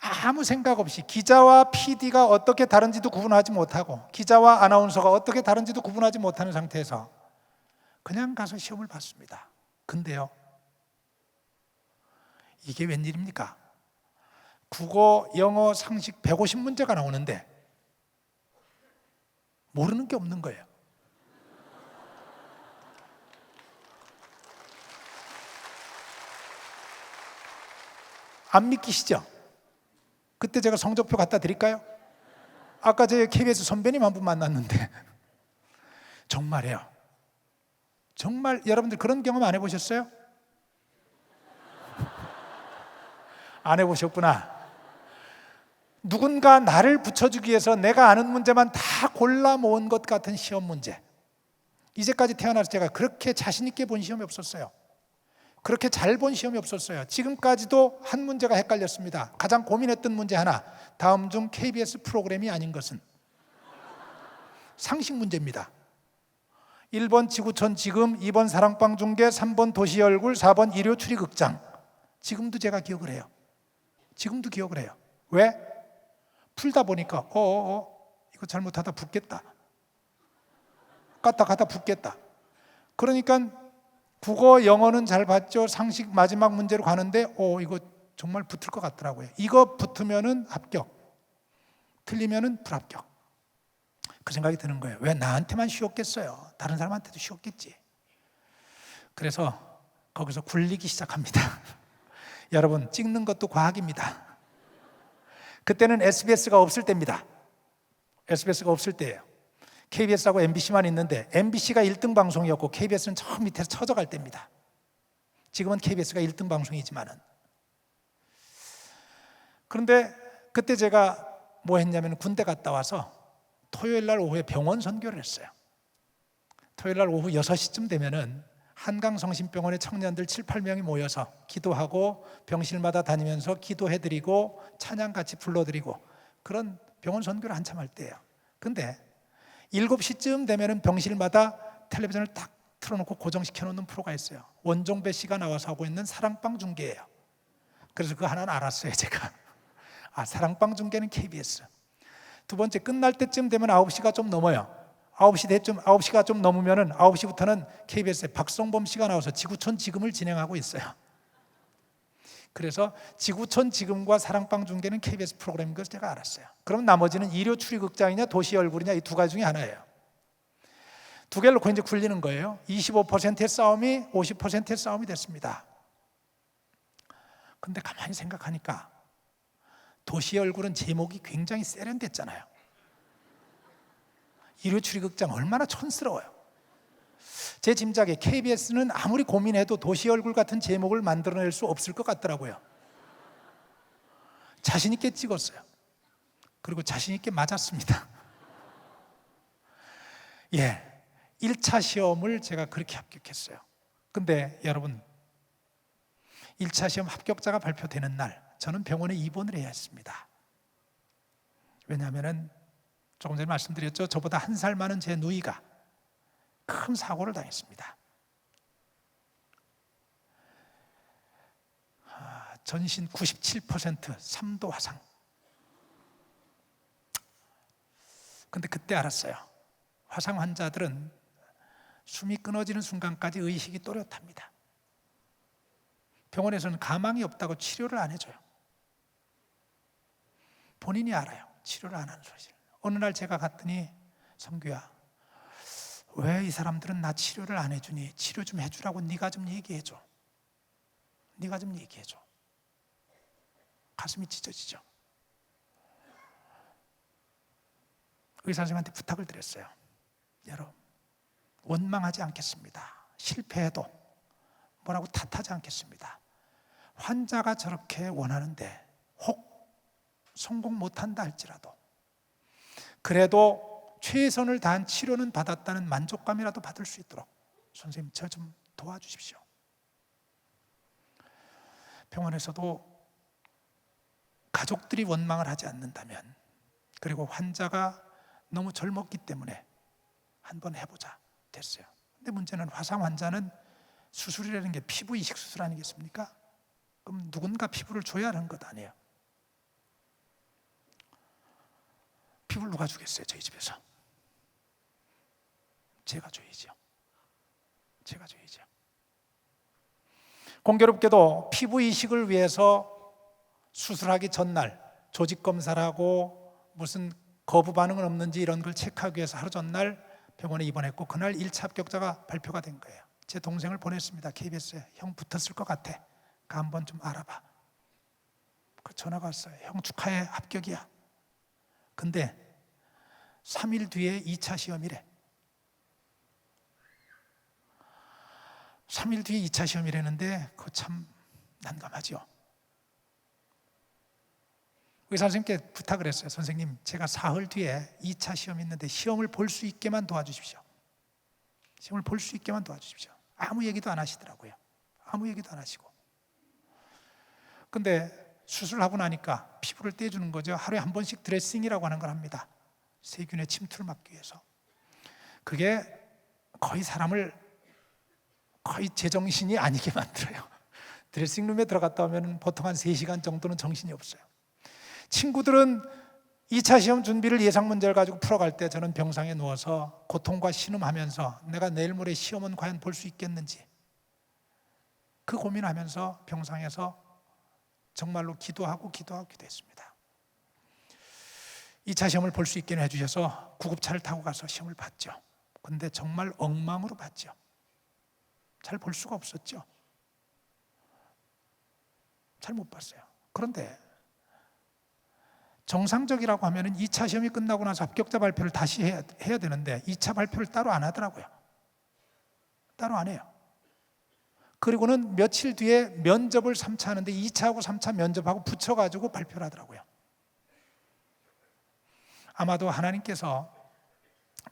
아무 생각 없이 기자와 PD가 어떻게 다른지도 구분하지 못하고 기자와 아나운서가 어떻게 다른지도 구분하지 못하는 상태에서 그냥 가서 시험을 봤습니다. 근데요, 이게 웬일입니까? 국어, 영어, 상식 150문제가 나오는데 모르는 게 없는 거예요. 안 믿기시죠? 그때 제가 성적표 갖다 드릴까요? 아까 제 KBS 선배님 한 분 만났는데 정말이에요. 정말 여러분들 그런 경험 안 해보셨어요? 안 해보셨구나. 누군가 나를 붙여주기 위해서 내가 아는 문제만 다 골라 모은 것 같은 시험 문제. 이제까지 태어나서 제가 그렇게 자신 있게 본 시험이 없었어요. 그렇게 잘 본 시험이 없었어요. 지금까지도 한 문제가 헷갈렸습니다. 가장 고민했던 문제 하나, 다음 중 KBS 프로그램이 아닌 것은? 상식 문제입니다. 1번 지구촌 지금, 2번 사랑방 중계, 3번 도시 얼굴, 4번 일요 추리극장. 지금도 제가 기억을 해요. 지금도 기억을 해요. 왜? 풀다 보니까 이거 잘못하다 붙겠다. 가다 붙겠다. 그러니까 국어, 영어는 잘 봤죠. 상식 마지막 문제로 가는데 이거 정말 붙을 것 같더라고요. 이거 붙으면은 합격, 틀리면은 불합격. 그 생각이 드는 거예요. 왜 나한테만 쉬웠겠어요? 다른 사람한테도 쉬웠겠지. 그래서 거기서 굴리기 시작합니다. 여러분, 찍는 것도 과학입니다. 그때는 SBS가 없을 때입니다. SBS가 없을 때예요. KBS하고 MBC만 있는데 MBC가 1등 방송이었고 KBS는 처음 밑에서 쳐져갈 때입니다. 지금은 KBS가 1등 방송이지만은. 그런데 그때 제가 뭐 했냐면 군대 갔다 와서 토요일 날 오후에 병원 선교를 했어요. 토요일 날 오후 6시쯤 되면은 한강성심병원의 청년들 7, 8명이 모여서 기도하고 병실마다 다니면서 기도해드리고 찬양 같이 불러드리고 그런 병원 선교를 한참 할 때예요. 근데 7시쯤 되면은 병실마다 텔레비전을 딱 틀어놓고 고정시켜 놓는 프로가 있어요. 원종배 씨가 나와서 하고 있는 사랑방 중계예요. 그래서 그거 하나는 알았어요, 제가. 사랑방 중계는 KBS. 두 번째, 끝날 때쯤 되면 9시가 좀 넘어요. 9시가 좀 넘으면은 9시부터는 KBS에 박성범 씨가 나와서 지구촌 지금을 진행하고 있어요. 그래서 지구촌 지금과 사랑방 중계는 KBS 프로그램인 것을 제가 알았어요. 그럼 나머지는 일요 추리극장이냐 도시 얼굴이냐 이 두 가지 중에 하나예요. 두 개를 놓고 이제 굴리는 거예요. 25%의 싸움이 50%의 싸움이 됐습니다. 근데 가만히 생각하니까 도시 얼굴은 제목이 굉장히 세련됐잖아요. 일요 추리극장 얼마나 촌스러워요. 제 짐작에 KBS는 아무리 고민해도 도시 얼굴 같은 제목을 만들어낼 수 없을 것 같더라고요. 자신 있게 찍었어요. 그리고 자신 있게 맞았습니다. 1차 시험을 제가 그렇게 합격했어요. 근데 여러분, 1차 시험 합격자가 발표되는 날 저는 병원에 입원을 해야 했습니다. 왜냐하면 조금 전에 말씀드렸죠. 저보다 1살 많은 제 누이가 큰 사고를 당했습니다. 전신 97% 3도 화상. 근데 그때 알았어요. 화상 환자들은 숨이 끊어지는 순간까지 의식이 또렷합니다. 병원에서는 가망이 없다고 치료를 안 해줘요. 본인이 알아요. 치료를 안 하는 사실. 어느 날 제가 갔더니, 성규야, 왜 이 사람들은 나 치료를 안 해주니? 치료 좀 해주라고 네가 좀 얘기해줘. 네가 좀 얘기해줘. 가슴이 찢어지죠. 의사 선생님한테 부탁을 드렸어요. 여러분, 원망하지 않겠습니다. 실패해도 뭐라고 탓하지 않겠습니다. 환자가 저렇게 원하는데 혹 성공 못한다 할지라도 그래도 최선을 다한 치료는 받았다는 만족감이라도 받을 수 있도록 선생님 저 좀 도와주십시오. 병원에서도 가족들이 원망을 하지 않는다면, 그리고 환자가 너무 젊었기 때문에 한번 해보자 됐어요. 근데 문제는 화상 환자는 수술이라는 게 피부 이식 수술 아니겠습니까? 그럼 누군가 피부를 줘야 하는 것 아니에요. 피부를 누가 주겠어요? 저희 집에서 제가 줘야죠. 제가 줘야죠. 공교롭게도 피부 이식을 위해서 수술하기 전날 조직 검사를 하고 무슨 거부 반응은 없는지 이런 걸 체크하기 위해서 하루 전날 병원에 입원했고, 그날 1차 합격자가 발표가 된 거예요. 제 동생을 보냈습니다. KBS에. 형 붙었을 것 같아. 가 한번 좀 알아봐. 그 전화가 왔어요. 형 축하해, 합격이야. 근데 3일 뒤에 2차 시험이래. 3일 뒤에 2차 시험이라는데 그거 참 난감하죠. 의사 선생님께 부탁을 했어요. 선생님, 제가 사흘 뒤에 2차 시험이 있는데 시험을 볼 수 있게만 도와주십시오. 시험을 볼 수 있게만 도와주십시오. 아무 얘기도 안 하시더라고요. 아무 얘기도 안 하시고. 근데 수술하고 나니까 피부를 떼주는 거죠. 하루에 한 번씩 드레싱이라고 하는 걸 합니다. 세균의 침투를 막기 위해서. 그게 거의 사람을 거의 제정신이 아니게 만들어요. 드레싱룸에 들어갔다 오면 보통 한 3시간 정도는 정신이 없어요. 친구들은 2차 시험 준비를 예상 문제를 가지고 풀어갈 때 저는 병상에 누워서 고통과 신음하면서 내가 내일 모레 시험은 과연 볼 수 있겠는지 그 고민하면서 병상에서 정말로 기도하고 기도했습니다. 2차 시험을 볼 수 있게 해주셔서 구급차를 타고 가서 시험을 봤죠. 근데 정말 엉망으로 봤죠. 잘 볼 수가 없었죠. 잘 못 봤어요. 그런데 정상적이라고 하면 2차 시험이 끝나고 나서 합격자 발표를 다시 해야 되는데 2차 발표를 따로 안 하더라고요. 따로 안 해요. 그리고는 며칠 뒤에 면접을 3차 하는데 2차하고 3차 면접하고 붙여가지고 발표를 하더라고요. 아마도 하나님께서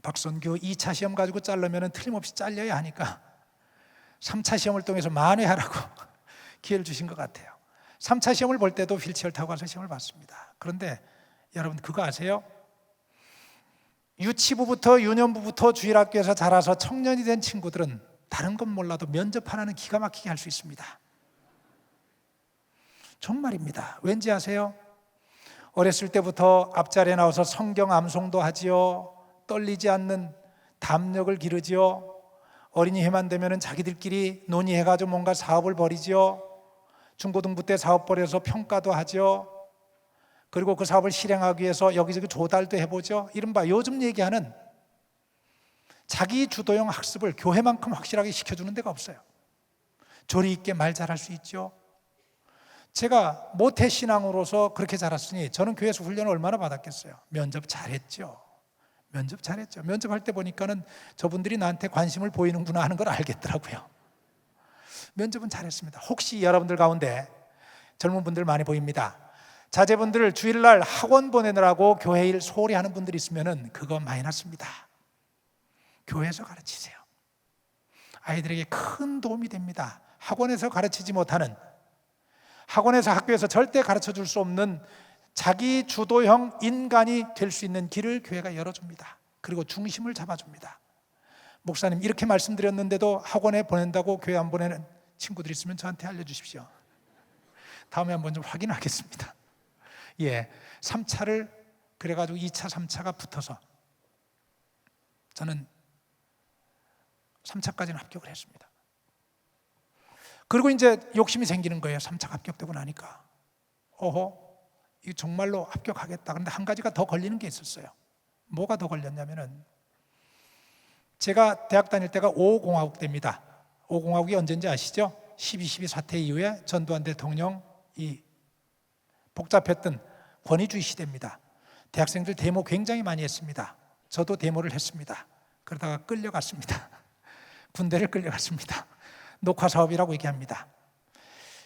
박선규 2차 시험 가지고 자르면 틀림없이 잘려야 하니까 3차 시험을 통해서 만회하라고 기회를 주신 것 같아요. 3차 시험을 볼 때도 휠체어를 타고 가서 시험을 봤습니다. 그런데 여러분 그거 아세요? 유치부부터 유년부부터 주일학교에서 자라서 청년이 된 친구들은 다른 건 몰라도 면접 하나는 기가 막히게 할 수 있습니다. 정말입니다. 왠지 아세요? 어렸을 때부터 앞자리에 나와서 성경 암송도 하지요. 떨리지 않는 담력을 기르지요. 어린이회만 되면 자기들끼리 논의해가지고 뭔가 사업을 벌이지요. 중고등부 때 사업 벌여서 평가도 하죠. 그리고 그 사업을 실행하기 위해서 여기저기 조달도 해보죠. 이른바 요즘 얘기하는 자기 주도형 학습을 교회만큼 확실하게 시켜주는 데가 없어요. 조리 있게 말 잘할 수 있죠. 제가 모태신앙으로서 그렇게 자랐으니 저는 교회에서 훈련을 얼마나 받았겠어요. 면접 잘했죠. 면접할 때 보니까는 저분들이 나한테 관심을 보이는구나 하는 걸 알겠더라고요. 면접은 잘했습니다. 혹시 여러분들 가운데 젊은 분들 많이 보입니다. 자제분들 주일날 학원 보내느라고 교회 일 소홀히 하는 분들이 있으면 그거 마이너스입니다. 교회에서 가르치세요. 아이들에게 큰 도움이 됩니다. 학원에서 가르치지 못하는, 학원에서 학교에서 절대 가르쳐 줄 수 없는 자기 주도형 인간이 될 수 있는 길을 교회가 열어줍니다. 그리고 중심을 잡아줍니다. 목사님, 이렇게 말씀드렸는데도 학원에 보낸다고 교회 안 보내는 친구들 있으면 저한테 알려주십시오. 다음에 한번 좀 확인하겠습니다. 3차를 그래가지고 2차, 3차가 붙어서 저는 3차까지는 합격을 했습니다. 그리고 이제 욕심이 생기는 거예요. 3차 합격되고 나니까 이거 정말로 합격하겠다. 그런데 한 가지가 더 걸리는 게 있었어요. 뭐가 더 걸렸냐면은, 제가 대학 다닐 때가 5공화국 때입니다. 5공화국이 언제인지 아시죠? 12.12 사태 이후에 전두환 대통령이 복잡했던 권위주의 시대입니다. 대학생들 데모 굉장히 많이 했습니다. 저도 데모를 했습니다. 그러다가 끌려갔습니다. 군대를 끌려갔습니다. 녹화사업이라고 얘기합니다.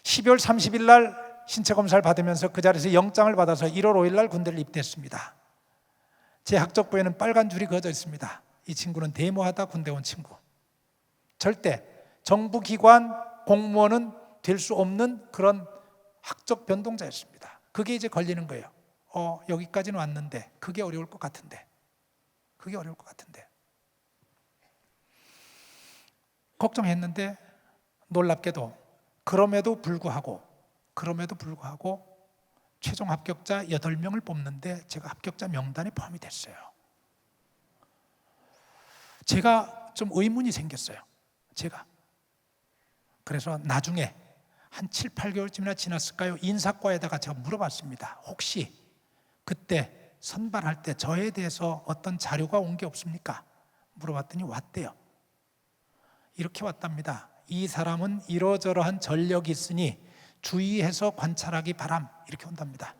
12월 30일 날 신체 검사를 받으면서 그 자리에서 영장을 받아서 1월 5일 날 군대를 입대했습니다. 제 학적부에는 빨간 줄이 그어져 있습니다. 이 친구는 데모하다 군대 온 친구. 절대 정부기관 공무원은 될 수 없는 그런 학적 변동자였습니다. 그게 이제 걸리는 거예요. 여기까지는 왔는데 그게 어려울 것 같은데, 걱정했는데, 놀랍게도 그럼에도 불구하고 최종 합격자 8명을 뽑는데 제가 합격자 명단에 포함이 됐어요. 제가 좀 의문이 생겼어요. 그래서 나중에 한 7, 8개월쯤이나 지났을까요? 인사과에다가 제가 물어봤습니다. 혹시 그때 선발할 때 저에 대해서 어떤 자료가 온 게 없습니까? 물어봤더니 왔대요. 이렇게 왔답니다. 이 사람은 이러저러한 전력이 있으니 주의해서 관찰하기 바람, 이렇게 온답니다.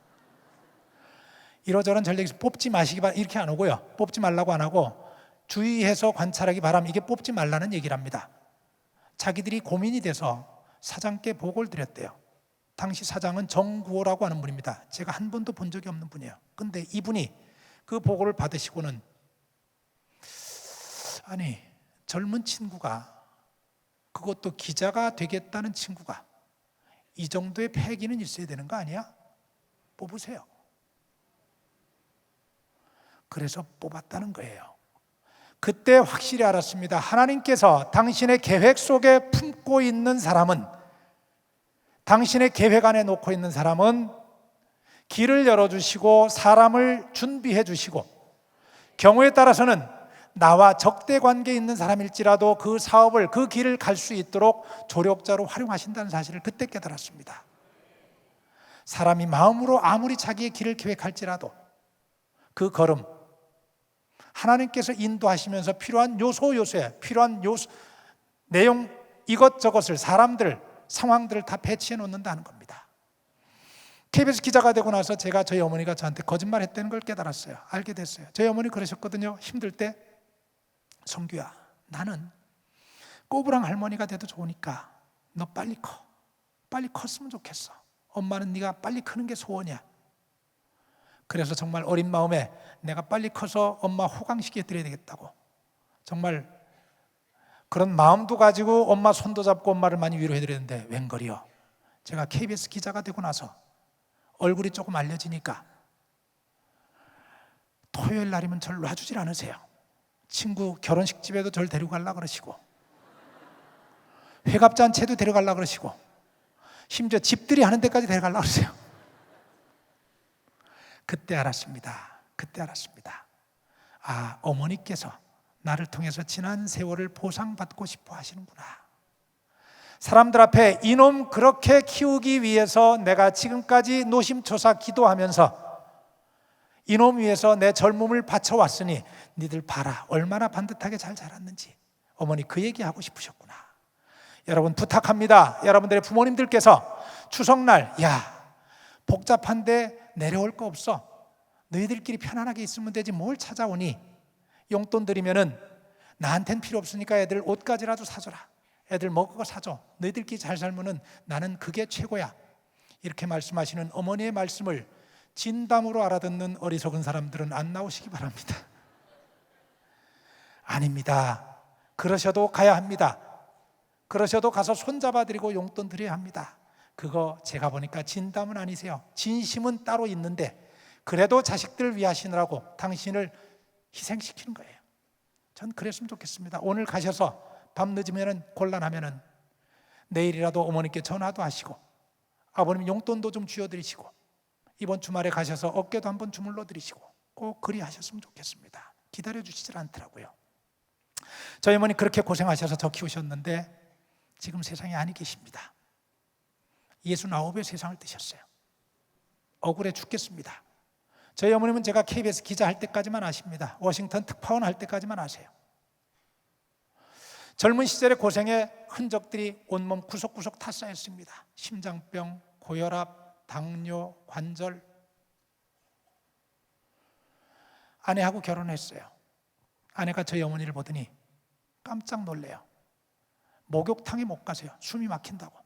이러저러한 전력이 있으니 뽑지 마시기 바람, 이렇게 안 오고요. 뽑지 말라고 안 하고 주의해서 관찰하기 바람, 이게 뽑지 말라는 얘기를 합니다. 자기들이 고민이 돼서 사장께 보고를 드렸대요. 당시 사장은 정구호라고 하는 분입니다. 제가 한 번도 본 적이 없는 분이에요. 근데 이분이 그 보고를 받으시고는, 아니, 젊은 친구가, 그것도 기자가 되겠다는 친구가 이 정도의 패기는 있어야 되는 거 아니야? 뽑으세요. 그래서 뽑았다는 거예요. 그때 확실히 알았습니다. 하나님께서 당신의 계획 속에 품고 있는 사람은, 당신의 계획 안에 놓고 있는 사람은 길을 열어주시고 사람을 준비해 주시고, 경우에 따라서는 나와 적대 관계에 있는 사람일지라도 그 사업을, 그 길을 갈 수 있도록 조력자로 활용하신다는 사실을 그때 깨달았습니다. 사람이 마음으로 아무리 자기의 길을 계획할지라도 그 걸음, 하나님께서 인도하시면서 필요한 요소에 필요한 내용, 이것저것을, 사람들, 상황들을 다 배치해 놓는다는 겁니다. KBS 기자가 되고 나서 제가, 저희 어머니가 저한테 거짓말했다는 걸 깨달았어요. 알게 됐어요. 저희 어머니 그러셨거든요. 힘들 때, 성규야, 나는 꼬부랑 할머니가 돼도 좋으니까 너 빨리 컸으면 좋겠어. 엄마는 네가 빨리 크는 게 소원이야. 그래서 정말 어린 마음에 내가 빨리 커서 엄마 호강시켜 드려야 되겠다고, 정말 그런 마음도 가지고 엄마 손도 잡고 엄마를 많이 위로해 드렸는데, 웬걸이요, 제가 KBS 기자가 되고 나서 얼굴이 조금 알려지니까 토요일 날이면 저를 놔주질 않으세요. 친구 결혼식 집에도 저를 데리고 가려고 그러시고, 회갑잔치에도 데려가려고 그러시고, 심지어 집들이 하는 데까지 데려가려고 그러세요. 그때 알았습니다. 아, 어머니께서 나를 통해서 지난 세월을 보상받고 싶어 하시는구나. 사람들 앞에 이놈 그렇게 키우기 위해서 내가 지금까지 노심초사 기도하면서 이놈 위해서 내 젊음을 바쳐왔으니 니들 봐라, 얼마나 반듯하게 잘 자랐는지. 어머니 그 얘기하고 싶으셨구나. 여러분 부탁합니다. 여러분들의 부모님들께서 추석날, 야, 복잡한데 내려올 거 없어, 너희들끼리 편안하게 있으면 되지 뭘 찾아오니, 용돈 드리면은 나한텐 필요 없으니까 애들 옷가지라도 사줘라, 애들 먹을 거 사줘, 너희들끼리 잘 살면은 나는 그게 최고야, 이렇게 말씀하시는 어머니의 말씀을 진담으로 알아듣는 어리석은 사람들은 안 나오시기 바랍니다. 아닙니다. 그러셔도 가야 합니다. 그러셔도 가서 손잡아드리고 용돈 드려야 합니다. 그거 제가 보니까 진담은 아니세요. 진심은 따로 있는데 그래도 자식들 위하시느라고 당신을 희생시키는 거예요. 전 그랬으면 좋겠습니다. 오늘 가셔서 밤 늦으면 곤란하면 내일이라도 어머니께 전화도 하시고 아버님 용돈도 좀 쥐어드리시고 이번 주말에 가셔서 어깨도 한번 주물러 드리시고 꼭 그리 하셨으면 좋겠습니다. 기다려주시질 않더라고요. 저희 어머니 그렇게 고생하셔서 저 키우셨는데 지금 세상에 아니 계십니다. 69에 세상을 뜨셨어요. 억울해 죽겠습니다. 저희 어머님은 제가 KBS 기자 할 때까지만 아십니다. 워싱턴 특파원 할 때까지만 아세요. 젊은 시절의 고생의 흔적들이 온몸 구석구석 다 쌓였습니다. 심장병, 고혈압, 당뇨, 관절. 아내하고 결혼했어요. 아내가 저희 어머니를 보더니 깜짝 놀래요. 목욕탕에 못 가세요. 숨이 막힌다고.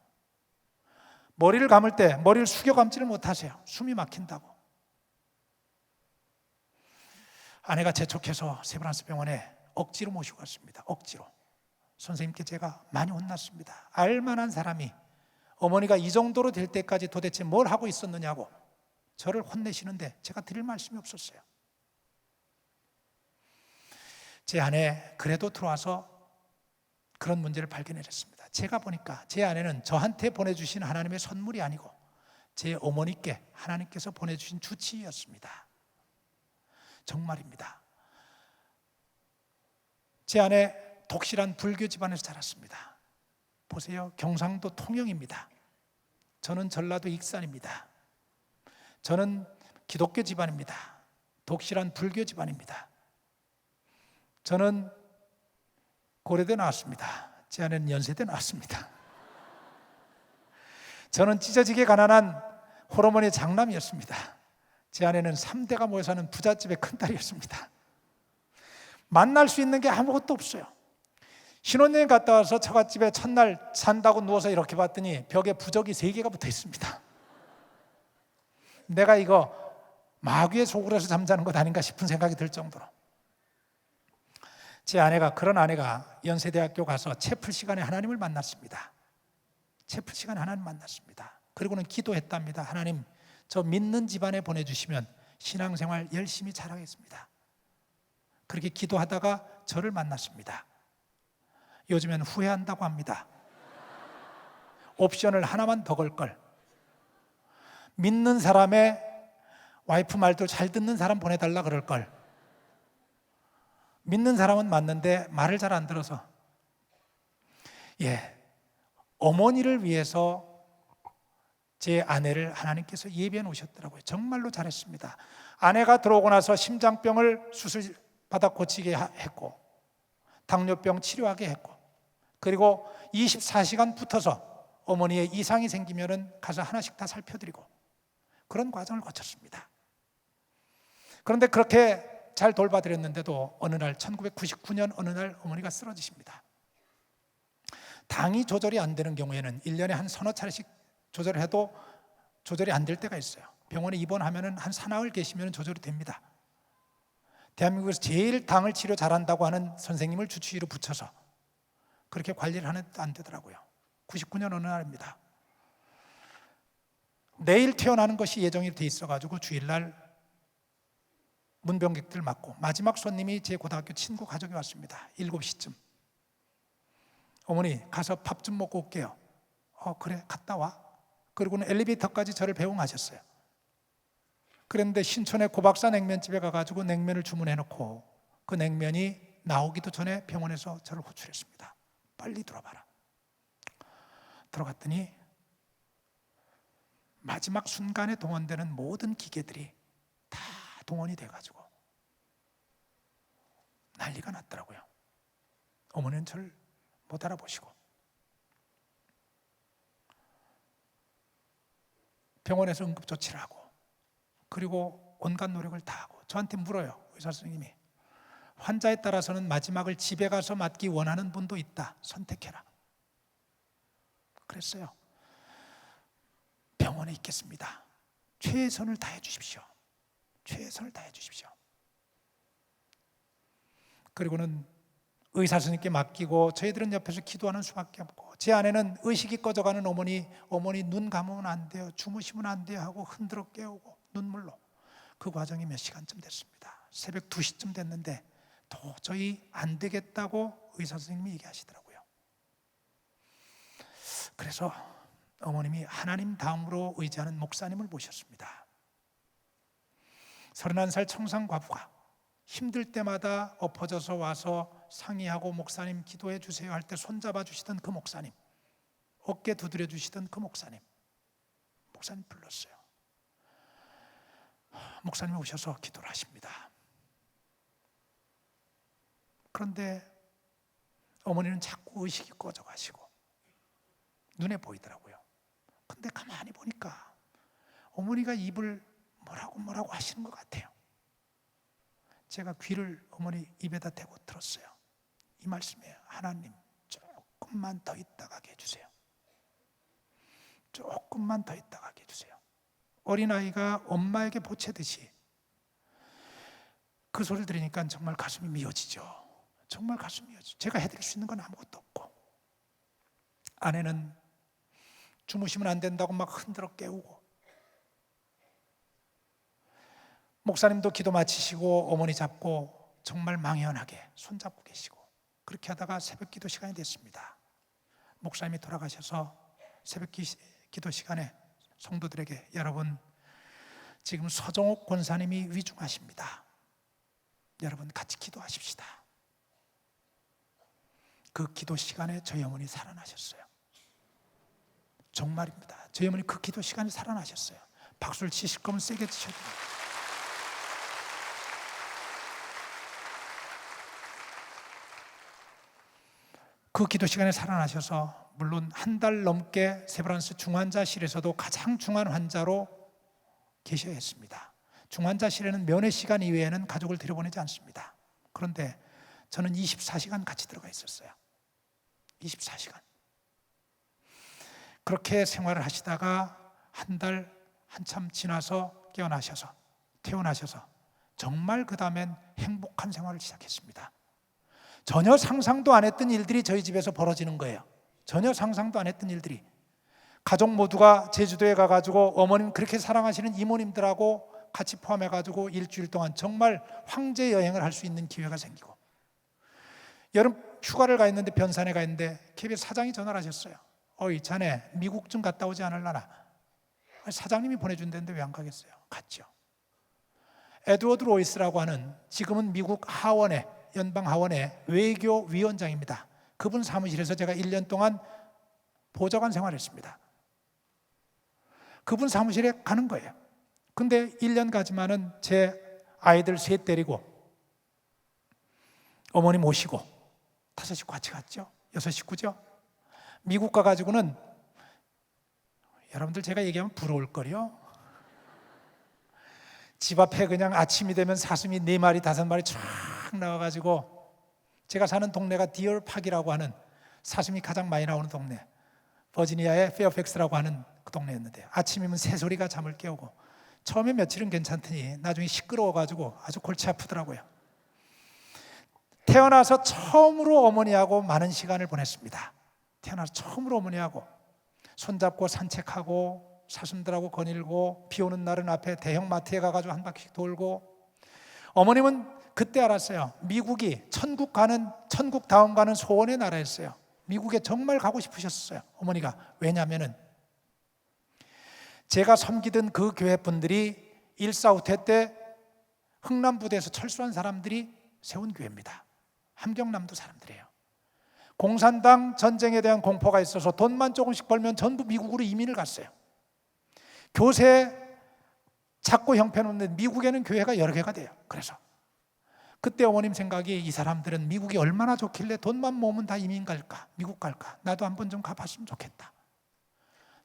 머리를 감을 때 머리를 숙여 감지를 못하세요. 숨이 막힌다고. 아내가 재촉해서 세브란스 병원에 억지로 모시고 갔습니다. 억지로. 선생님께 제가 많이 혼났습니다. 알만한 사람이 어머니가 이 정도로 될 때까지 도대체 뭘 하고 있었느냐고 저를 혼내시는데 제가 드릴 말씀이 없었어요. 제 아내 그래도 들어와서 그런 문제를 발견했습니다. 제가 보니까 제 아내는 저한테 보내주신 하나님의 선물이 아니고 제 어머니께 하나님께서 보내주신 주치의였습니다. 정말입니다. 제 아내 독실한 불교 집안에서 자랐습니다. 보세요. 경상도 통영입니다. 저는 전라도 익산입니다. 저는 기독교 집안입니다. 독실한 불교 집안입니다. 저는 고려대 나왔습니다. 제 아내는 연세대 나왔습니다. 저는 찢어지게 가난한 호르몬의 장남이었습니다. 제 아내는 3대가 모여 사는 부잣집의 큰딸이었습니다. 만날 수 있는 게 아무것도 없어요. 신혼여행 갔다 와서 처갓집에 첫날 산다고 누워서 이렇게 봤더니 벽에 부적이 3개가 붙어 있습니다. 내가 이거 마귀의 소굴에서 잠자는 것 아닌가 싶은 생각이 들 정도로. 제 아내가, 그런 아내가 연세대학교 가서 채플 시간에 하나님을 만났습니다. 채플 시간에 하나님 만났습니다. 그리고는 기도했답니다. 하나님, 저 믿는 집안에 보내주시면 신앙생활 열심히 잘하겠습니다. 그렇게 기도하다가 저를 만났습니다. 요즘엔 후회한다고 합니다. 옵션을 하나만 더 걸 걸. 믿는 사람의 와이프 말도 잘 듣는 사람 보내달라 그럴 걸. 믿는 사람은 맞는데 말을 잘 안 들어서. 어머니를 위해서 제 아내를 하나님께서 예비해 놓으셨더라고요. 정말로 잘했습니다. 아내가 들어오고 나서 심장병을 수술받아 고치게 했고 당뇨병 치료하게 했고 그리고 24시간 붙어서 어머니의 이상이 생기면은 가서 하나씩 다 살펴드리고 그런 과정을 거쳤습니다. 그런데 그렇게 잘 돌봐드렸는데도 어느 날 1999년 어느 날 어머니가 쓰러지십니다. 당이 조절이 안 되는 경우에는 1년에 한 서너 차례씩 조절을 해도 조절이 안 될 때가 있어요. 병원에 입원하면 한 사나흘 계시면 조절이 됩니다. 대한민국에서 제일 당을 치료 잘한다고 하는 선생님을 주치의로 붙여서 그렇게 관리를 하는데 안 되더라고요. 99년 어느 날입니다. 내일 퇴원하는 것이 예정이 돼 있어가지고 주일날 문병객들 맞고 마지막 손님이 제 고등학교 친구 가족이 왔습니다. 7시쯤. 어머니 가서 밥 좀 먹고 올게요. 그래 갔다 와. 그리고는 엘리베이터까지 저를 배웅하셨어요. 그런데 신촌의 고박사 냉면집에 가가지고 냉면을 주문해놓고 그 냉면이 나오기도 전에 병원에서 저를 호출했습니다. 빨리 들어봐라. 들어갔더니 마지막 순간에 동원되는 모든 기계들이 다 동원이 돼가지고 난리가 났더라고요. 어머니는 저를 못 알아보시고 병원에서 응급조치를 하고 그리고 온갖 노력을 다 하고 저한테 물어요. 의사 선생님이 환자에 따라서는 마지막을 집에 가서 맞기 원하는 분도 있다. 선택해라. 그랬어요. 병원에 있겠습니다. 최선을 다해 주십시오. 최선을 다해 주십시오. 그리고는 의사 선생님께 맡기고 저희들은 옆에서 기도하는 수밖에 없고 제 아내는 의식이 꺼져가는 어머니 눈 감으면 안 돼요, 주무시면 안 돼요 하고 흔들어 깨우고 눈물로. 그 과정이 몇 시간쯤 됐습니다. 새벽 2시쯤 됐는데 도저히 안 되겠다고 의사 선생님이 얘기하시더라고요. 그래서 어머님이 하나님 다음으로 의지하는 목사님을 모셨습니다. 31살 청산과부가 힘들 때마다 엎어져서 와서 상의하고 목사님 기도해 주세요 할 때 손잡아 주시던 그 목사님, 어깨 두드려 주시던 그 목사님 불렀어요. 목사님이 오셔서 기도를 하십니다. 그런데 어머니는 자꾸 의식이 꺼져 가시고 눈에 보이더라고요. 근데 가만히 보니까 어머니가 입을 뭐라고 하시는 것 같아요. 제가 귀를 어머니 입에다 대고 들었어요. 이 말씀이에요. 하나님, 조금만 더 있다 가게 해주세요. 조금만 더 있다 가게 해주세요. 어린아이가 엄마에게 보채듯이. 그 소리를 들으니까 정말 가슴이 미어지죠. 정말 가슴이 미어지죠. 제가 해드릴 수 있는 건 아무것도 없고, 아내는 주무시면 안 된다고 막 흔들어 깨우고, 목사님도 기도 마치시고 어머니 잡고 정말 망연하게 손잡고 계시고, 그렇게 하다가 새벽 기도 시간이 됐습니다. 목사님이 돌아가셔서 새벽 기도 시간에 성도들에게, 여러분 지금 서정옥 권사님이 위중하십니다. 여러분 같이 기도하십시다. 그 기도 시간에 저희 어머니 살아나셨어요. 정말입니다. 저희 어머니 그 기도 시간에 살아나셨어요. 박수를 치실 거면 세게 치셔야 됩니다. 그 기도 시간에 살아나셔서 물론 한 달 넘게 세브란스 중환자실에서도 가장 중한 환자로 계셔야 했습니다. 중환자실에는 면회 시간 이외에는 가족을 들여보내지 않습니다. 그런데 저는 24시간 같이 들어가 있었어요. 24시간. 그렇게 생활을 하시다가 한 달 한참 지나서 깨어나셔서 퇴원하셔서 정말 그 다음엔 행복한 생활을 시작했습니다. 전혀 상상도 안 했던 일들이 저희 집에서 벌어지는 거예요. 전혀 상상도 안 했던 일들이. 가족 모두가 제주도에 가가지고 어머님 그렇게 사랑하시는 이모님들하고 같이 포함해가지고 일주일 동안 정말 황제 여행을 할 수 있는 기회가 생기고, 여름 휴가를 가 있는데 변산에 가 있는데 KBS 사장이 전화를 하셨어요. 어이 자네 미국 좀 갔다 오지 않을라나. 사장님이 보내준다는데 왜 안 가겠어요? 갔죠. 에드워드 로이스라고 하는, 지금은 미국 하원의 연방 하원의 외교위원장입니다. 그분 사무실에서 제가 1년 동안 보좌관 생활했습니다. 그분 사무실에 가는 거예요. 근데 1년 가지만은 제 아이들 셋 데리고 어머니 모시고 5식구 같이 갔죠. 6식구죠. 미국 가가지고는 여러분들 제가 얘기하면 부러울 거요. 집 앞에 그냥 아침이 되면 사슴이 4마리 5마리 쫙 나와가지고, 제가 사는 동네가 디얼팍이라고 하는 사슴이 가장 많이 나오는 동네, 버지니아의 페어팩스라고 하는 그 동네였는데, 아침이면 새소리가 잠을 깨우고, 처음에 며칠은 괜찮더니 나중에 시끄러워가지고 아주 골치 아프더라고요. 태어나서 처음으로 어머니하고 많은 시간을 보냈습니다. 태어나서 처음으로 어머니하고 손잡고 산책하고 사슴들하고 거닐고, 비 오는 날은 앞에 대형 마트에 가가지고 한 바퀴 돌고. 어머님은 그때 알았어요. 미국이 천국 다음 가는 소원의 나라였어요. 미국에 정말 가고 싶으셨어요, 어머니가. 왜냐하면은 제가 섬기던 그 교회 분들이 1.4 때 흥남부대에서 철수한 사람들이 세운 교회입니다. 함경남도 사람들이에요. 공산당 전쟁에 대한 공포가 있어서 돈만 조금씩 벌면 전부 미국으로 이민을 갔어요. 교세 작고 형편없는 미국에는 교회가 여러 개가 돼요. 그래서 그때 어머님 생각이, 이 사람들은 미국이 얼마나 좋길래 돈만 모으면 다 이민 갈까, 미국 갈까, 나도 한번 좀 가봤으면 좋겠다.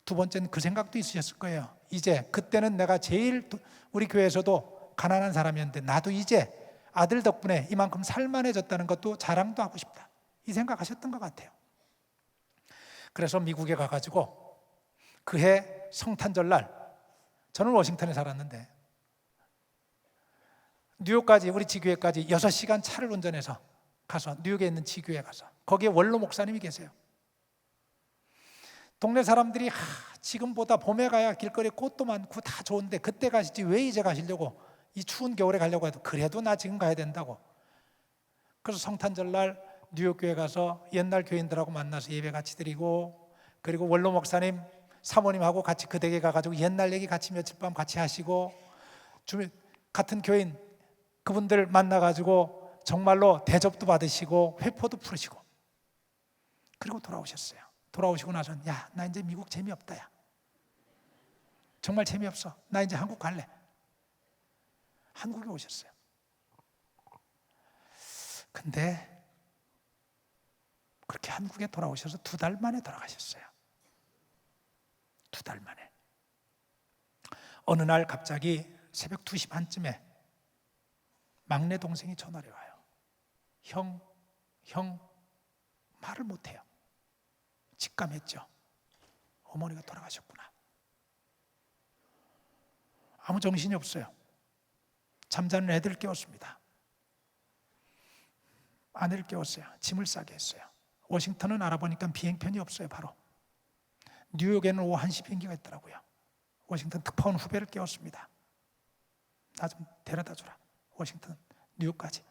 두 번째는 그 생각도 있으셨을 거예요. 이제 그때는 내가 제일 우리 교회에서도 가난한 사람이었는데 나도 이제 아들 덕분에 이만큼 살만해졌다는 것도 자랑도 하고 싶다, 이 생각하셨던 것 같아요. 그래서 미국에 가가지고 그해 성탄절날, 저는 워싱턴에 살았는데 뉴욕까지, 우리 지교회까지 6시간 차를 운전해서 가서 뉴욕에 있는 지교회에 가서, 거기에 원로 목사님이 계세요. 동네 사람들이 지금보다 봄에 가야 길거리에 꽃도 많고 다 좋은데 그때 가시지 왜 이제 가시려고, 이 추운 겨울에 가려고 해도 그래도 나 지금 가야 된다고. 그래서 성탄절날 뉴욕 교회 가서 옛날 교인들하고 만나서 예배 같이 드리고, 그리고 원로 목사님 사모님하고 같이 그 댁에 가가지고 옛날 얘기 같이 며칠 밤 같이 하시고, 같은 교인 그분들 만나가지고 정말로 대접도 받으시고 회포도 풀으시고, 그리고 돌아오셨어요. 돌아오시고 나서는 야, 나 이제 미국 재미없다. 야, 정말 재미없어. 나 이제 한국 갈래. 한국에 오셨어요. 근데 그렇게 한국에 돌아오셔서 2달 만에 돌아가셨어요. 2달 만에. 어느 날 갑자기 새벽 2시 반쯤에 막내 동생이 전화를 와요. 형, 말을 못해요. 직감했죠. 어머니가 돌아가셨구나. 아무 정신이 없어요. 잠자는 애들 깨웠습니다. 아내를 깨웠어요. 짐을 싸게 했어요. 워싱턴은 알아보니까 비행편이 없어요. 바로 뉴욕에는 오후 1시 비행기가 있더라고요. 워싱턴 특파원 후배를 깨웠습니다. 나 좀 데려다 주라. 워싱턴, 뉴욕까지.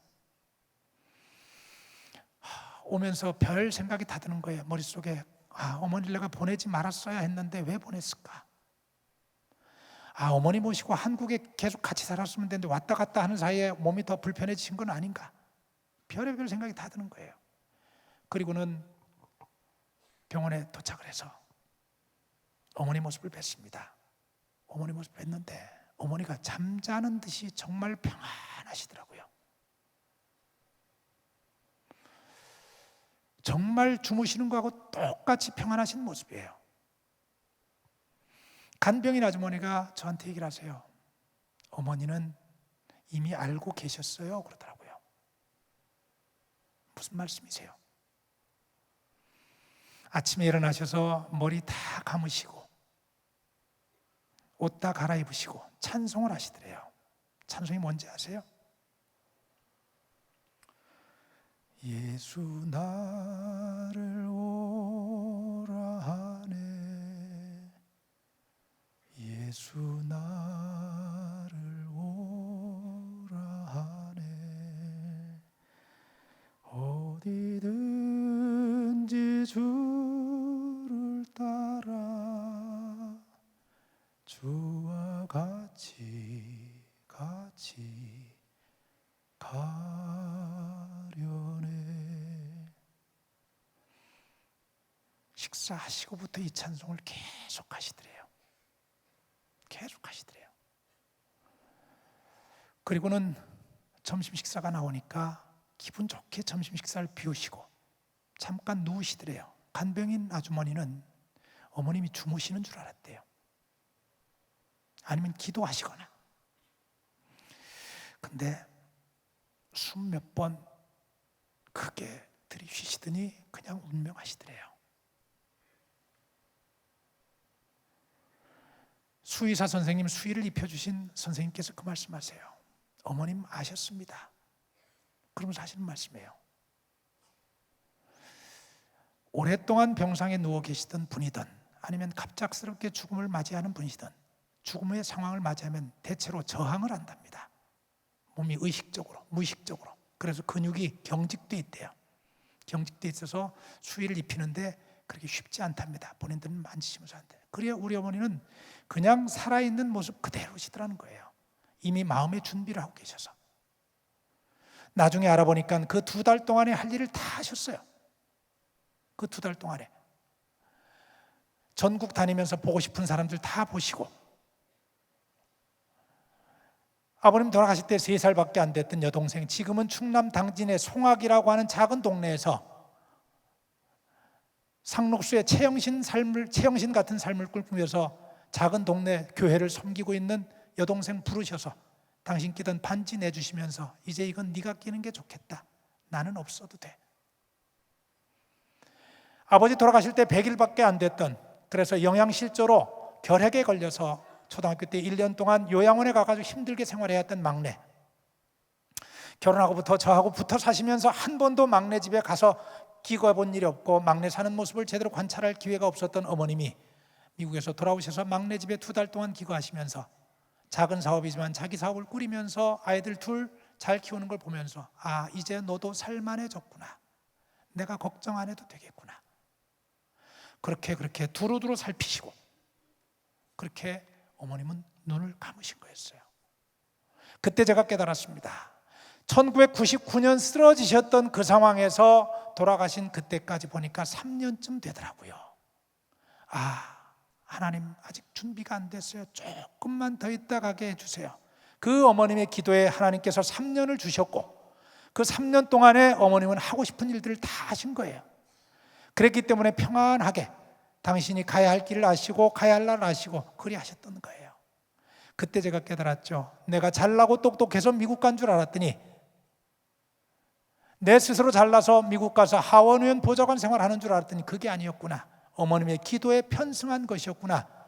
오면서 별 생각이 다 드는 거예요. 머릿속에 어머니를 내가 보내지 말았어야 했는데 왜 보냈을까? 어머니 모시고 한국에 계속 같이 살았으면 되는데 왔다 갔다 하는 사이에 몸이 더 불편해지신 건 아닌가? 별의별 생각이 다 드는 거예요. 그리고는 병원에 도착을 해서 어머니 모습을 뵀습니다. 어머니 모습 뵀는데 어머니가 잠자는 듯이 정말 평안하시더라고요. 정말 주무시는 거하고 똑같이 평안하신 모습이에요. 간병인 아주머니가 저한테 얘기를 하세요. 어머니는 이미 알고 계셨어요 그러더라고요. 무슨 말씀이세요? 아침에 일어나셔서 머리 다 감으시고 옷 다 갈아입으시고 찬송을 하시더래요. 찬송이 뭔지 아세요? 예수 나를 오라 하네, 예수 나를 오라 하네, 어디든지 주를 따라 주와 같이 가려네. 식사하시고부터 이 찬송을 계속 하시더래요. 계속 하시더래요. 그리고는 점심 식사가 나오니까 기분 좋게 점심 식사를 비우시고 잠깐 누우시더래요. 간병인 아주머니는 어머님이 주무시는 줄 알았대요. 아니면 기도하시거나. 근데 숨 몇 번 크게 들이쉬시더니 그냥 운명하시더래요. 수의사 선생님, 수의를 입혀주신 선생님께서 그 말씀하세요. 어머님 아셨습니다. 그러면서 하시는 말씀이에요. 오랫동안 병상에 누워 계시던 분이든 아니면 갑작스럽게 죽음을 맞이하는 분이든 죽음의 상황을 맞이하면 대체로 저항을 한답니다. 몸이 의식적으로, 무의식적으로. 그래서 근육이 경직돼 있대요. 경직돼 있어서 수의를 입히는데 그렇게 쉽지 않답니다. 본인들은 만지시면서 한대. 그래야 우리 어머니는 그냥 살아있는 모습 그대로시더라는 거예요. 이미 마음의 준비를 하고 계셔서. 나중에 알아보니까 그 2달 동안에 할 일을 다 하셨어요. 그 2달 동안에 전국 다니면서 보고 싶은 사람들 다 보시고, 아버님 돌아가실 때 3살밖에 안 됐던 여동생, 지금은 충남 당진의 송악이라고 하는 작은 동네에서 상록수의 채영신 같은 삶을 꿈꾸면서 작은 동네 교회를 섬기고 있는 여동생 부르셔서 당신 끼던 반지 내주시면서 이제 이건 네가 끼는 게 좋겠다. 나는 없어도 돼. 아버지 돌아가실 때 100일밖에 안 됐던, 그래서 영양실조로 결핵에 걸려서 초등학교 때 1년 동안 요양원에 가가지고 힘들게 생활해야 했던 막내. 결혼하고부터 저하고 붙어 사시면서 한 번도 막내 집에 가서 기거해 본 일이 없고 막내 사는 모습을 제대로 관찰할 기회가 없었던 어머님이 미국에서 돌아오셔서 막내 집에 2달 동안 기거하시면서 작은 사업이지만 자기 사업을 꾸리면서 아이들 둘 잘 키우는 걸 보면서 아, 이제 너도 살만해졌구나. 내가 걱정 안 해도 되겠구나. 그렇게 두루두루 살피시고 그렇게 어머님은 눈을 감으신 거였어요. 그때 제가 깨달았습니다. 1999년 쓰러지셨던 그 상황에서 돌아가신 그때까지 보니까 3년쯤 되더라고요. 아, 하나님 아직 준비가 안 됐어요. 조금만 더 있다 가게 해주세요. 그 어머님의 기도에 하나님께서 3년을 주셨고 그 3년 동안에 어머님은 하고 싶은 일들을 다 하신 거예요. 그랬기 때문에 평안하게 당신이 가야 할 길을 아시고 가야 할 날을 아시고 그리 하셨던 거예요. 그때 제가 깨달았죠. 내가 잘나고 똑똑해서 미국 간 줄 알았더니 내 스스로 잘나서 미국 가서 하원의원 보좌관 생활하는 줄 알았더니 그게 아니었구나. 어머님의 기도에 편승한 것이었구나.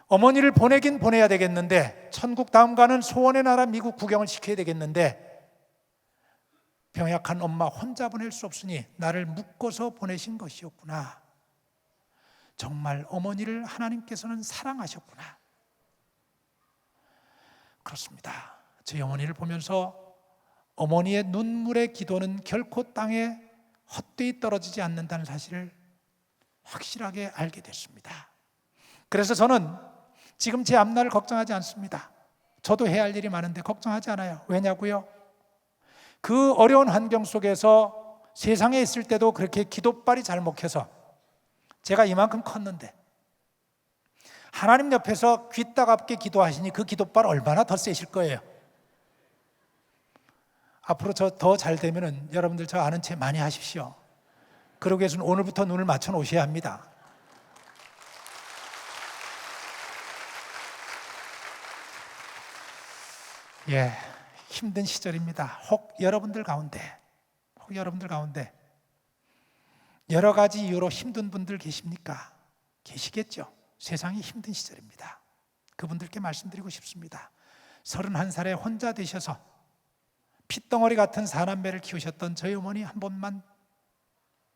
어머니를 보내긴 보내야 되겠는데 천국 다음 가는 소원의 나라 미국 구경을 시켜야 되겠는데 병약한 엄마 혼자 보낼 수 없으니 나를 묶어서 보내신 것이었구나. 정말 어머니를 하나님께서는 사랑하셨구나. 그렇습니다. 저희 어머니를 보면서 어머니의 눈물의 기도는 결코 땅에 헛되이 떨어지지 않는다는 사실을 확실하게 알게 됐습니다. 그래서 저는 지금 제 앞날을 걱정하지 않습니다. 저도 해야 할 일이 많은데 걱정하지 않아요. 왜냐고요? 그 어려운 환경 속에서 세상에 있을 때도 그렇게 기도발이 잘 먹혀서 제가 이만큼 컸는데 하나님 옆에서 귀 따갑게 기도하시니 그 기도발 얼마나 더 세실 거예요. 앞으로 저 더 잘 되면은 여러분들 저 아는 채 많이 하십시오. 그러기 위해서는 오늘부터 눈을 맞춰 놓으셔야 합니다. 예, 힘든 시절입니다. 혹 여러분들 가운데 여러 가지 이유로 힘든 분들 계십니까? 계시겠죠. 세상이 힘든 시절입니다. 그분들께 말씀드리고 싶습니다. 31살에 혼자 되셔서 핏덩어리 같은 사남매를 키우셨던 저희 어머니 한 번만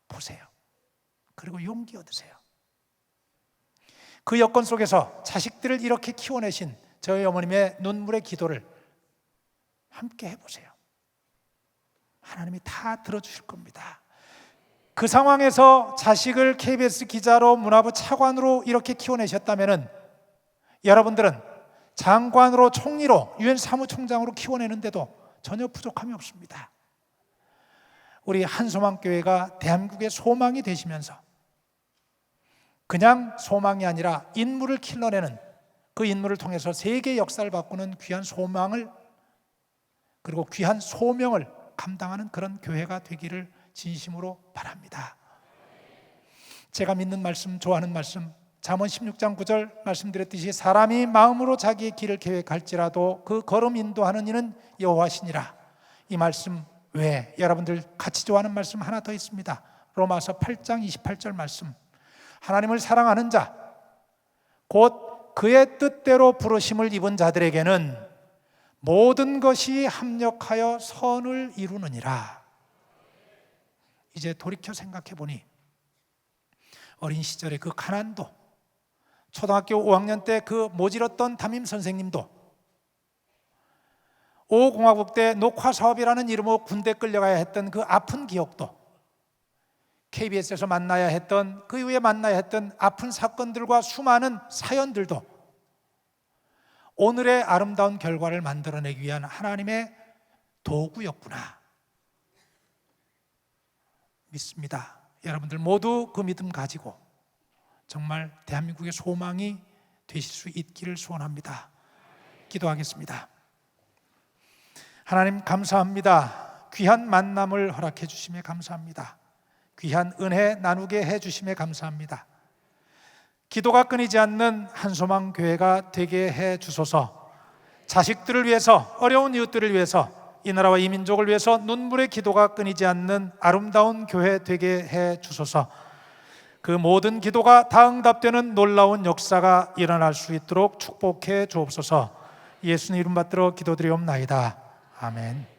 보세요. 그리고 용기 얻으세요. 그 여건 속에서 자식들을 이렇게 키워내신 저희 어머님의 눈물의 기도를 함께 해보세요. 하나님이 다 들어주실 겁니다. 그 상황에서 자식을 KBS 기자로 문화부 차관으로 이렇게 키워내셨다면 여러분들은 장관으로 총리로 유엔 사무총장으로 키워내는데도 전혀 부족함이 없습니다. 우리 한소망교회가 대한민국의 소망이 되시면서 그냥 소망이 아니라 인물을 길러내는 그 인물을 통해서 세계 역사를 바꾸는 귀한 소망을 그리고 귀한 소명을 감당하는 그런 교회가 되기를 진심으로 바랍니다. 제가 믿는 말씀, 좋아하는 말씀, 잠언 16장 9절 말씀드렸듯이 사람이 마음으로 자기의 길을 계획할지라도 그 걸음 인도하는 이는 여호와시니라. 이 말씀 외에 여러분들 같이 좋아하는 말씀 하나 더 있습니다. 로마서 8장 28절 말씀. 하나님을 사랑하는 자, 곧 그의 뜻대로 부르심을 입은 자들에게는 모든 것이 합력하여 선을 이루느니라. 이제 돌이켜 생각해 보니 어린 시절의 그 가난도, 초등학교 5학년 때 그 모질었던 담임 선생님도, 5공화국 때 녹화사업이라는 이름으로 군대 끌려가야 했던 그 아픈 기억도, KBS에서 만나야 했던 그 이후에 만나야 했던 아픈 사건들과 수많은 사연들도 오늘의 아름다운 결과를 만들어내기 위한 하나님의 도구였구나 믿습니다. 여러분들 모두 그 믿음 가지고 정말 대한민국의 소망이 되실 수 있기를 소원합니다. 기도하겠습니다. 하나님 감사합니다. 귀한 만남을 허락해 주심에 감사합니다. 귀한 은혜 나누게 해 주심에 감사합니다. 기도가 끊이지 않는 한소망 교회가 되게 해 주소서. 자식들을 위해서, 어려운 이웃들을 위해서, 이 나라와 이 민족을 위해서 눈물의 기도가 끊이지 않는 아름다운 교회 되게 해 주소서. 그 모든 기도가 다 응답되는 놀라운 역사가 일어날 수 있도록 축복해 주옵소서. 예수님 이름 받들어 기도드리옵나이다. 아멘.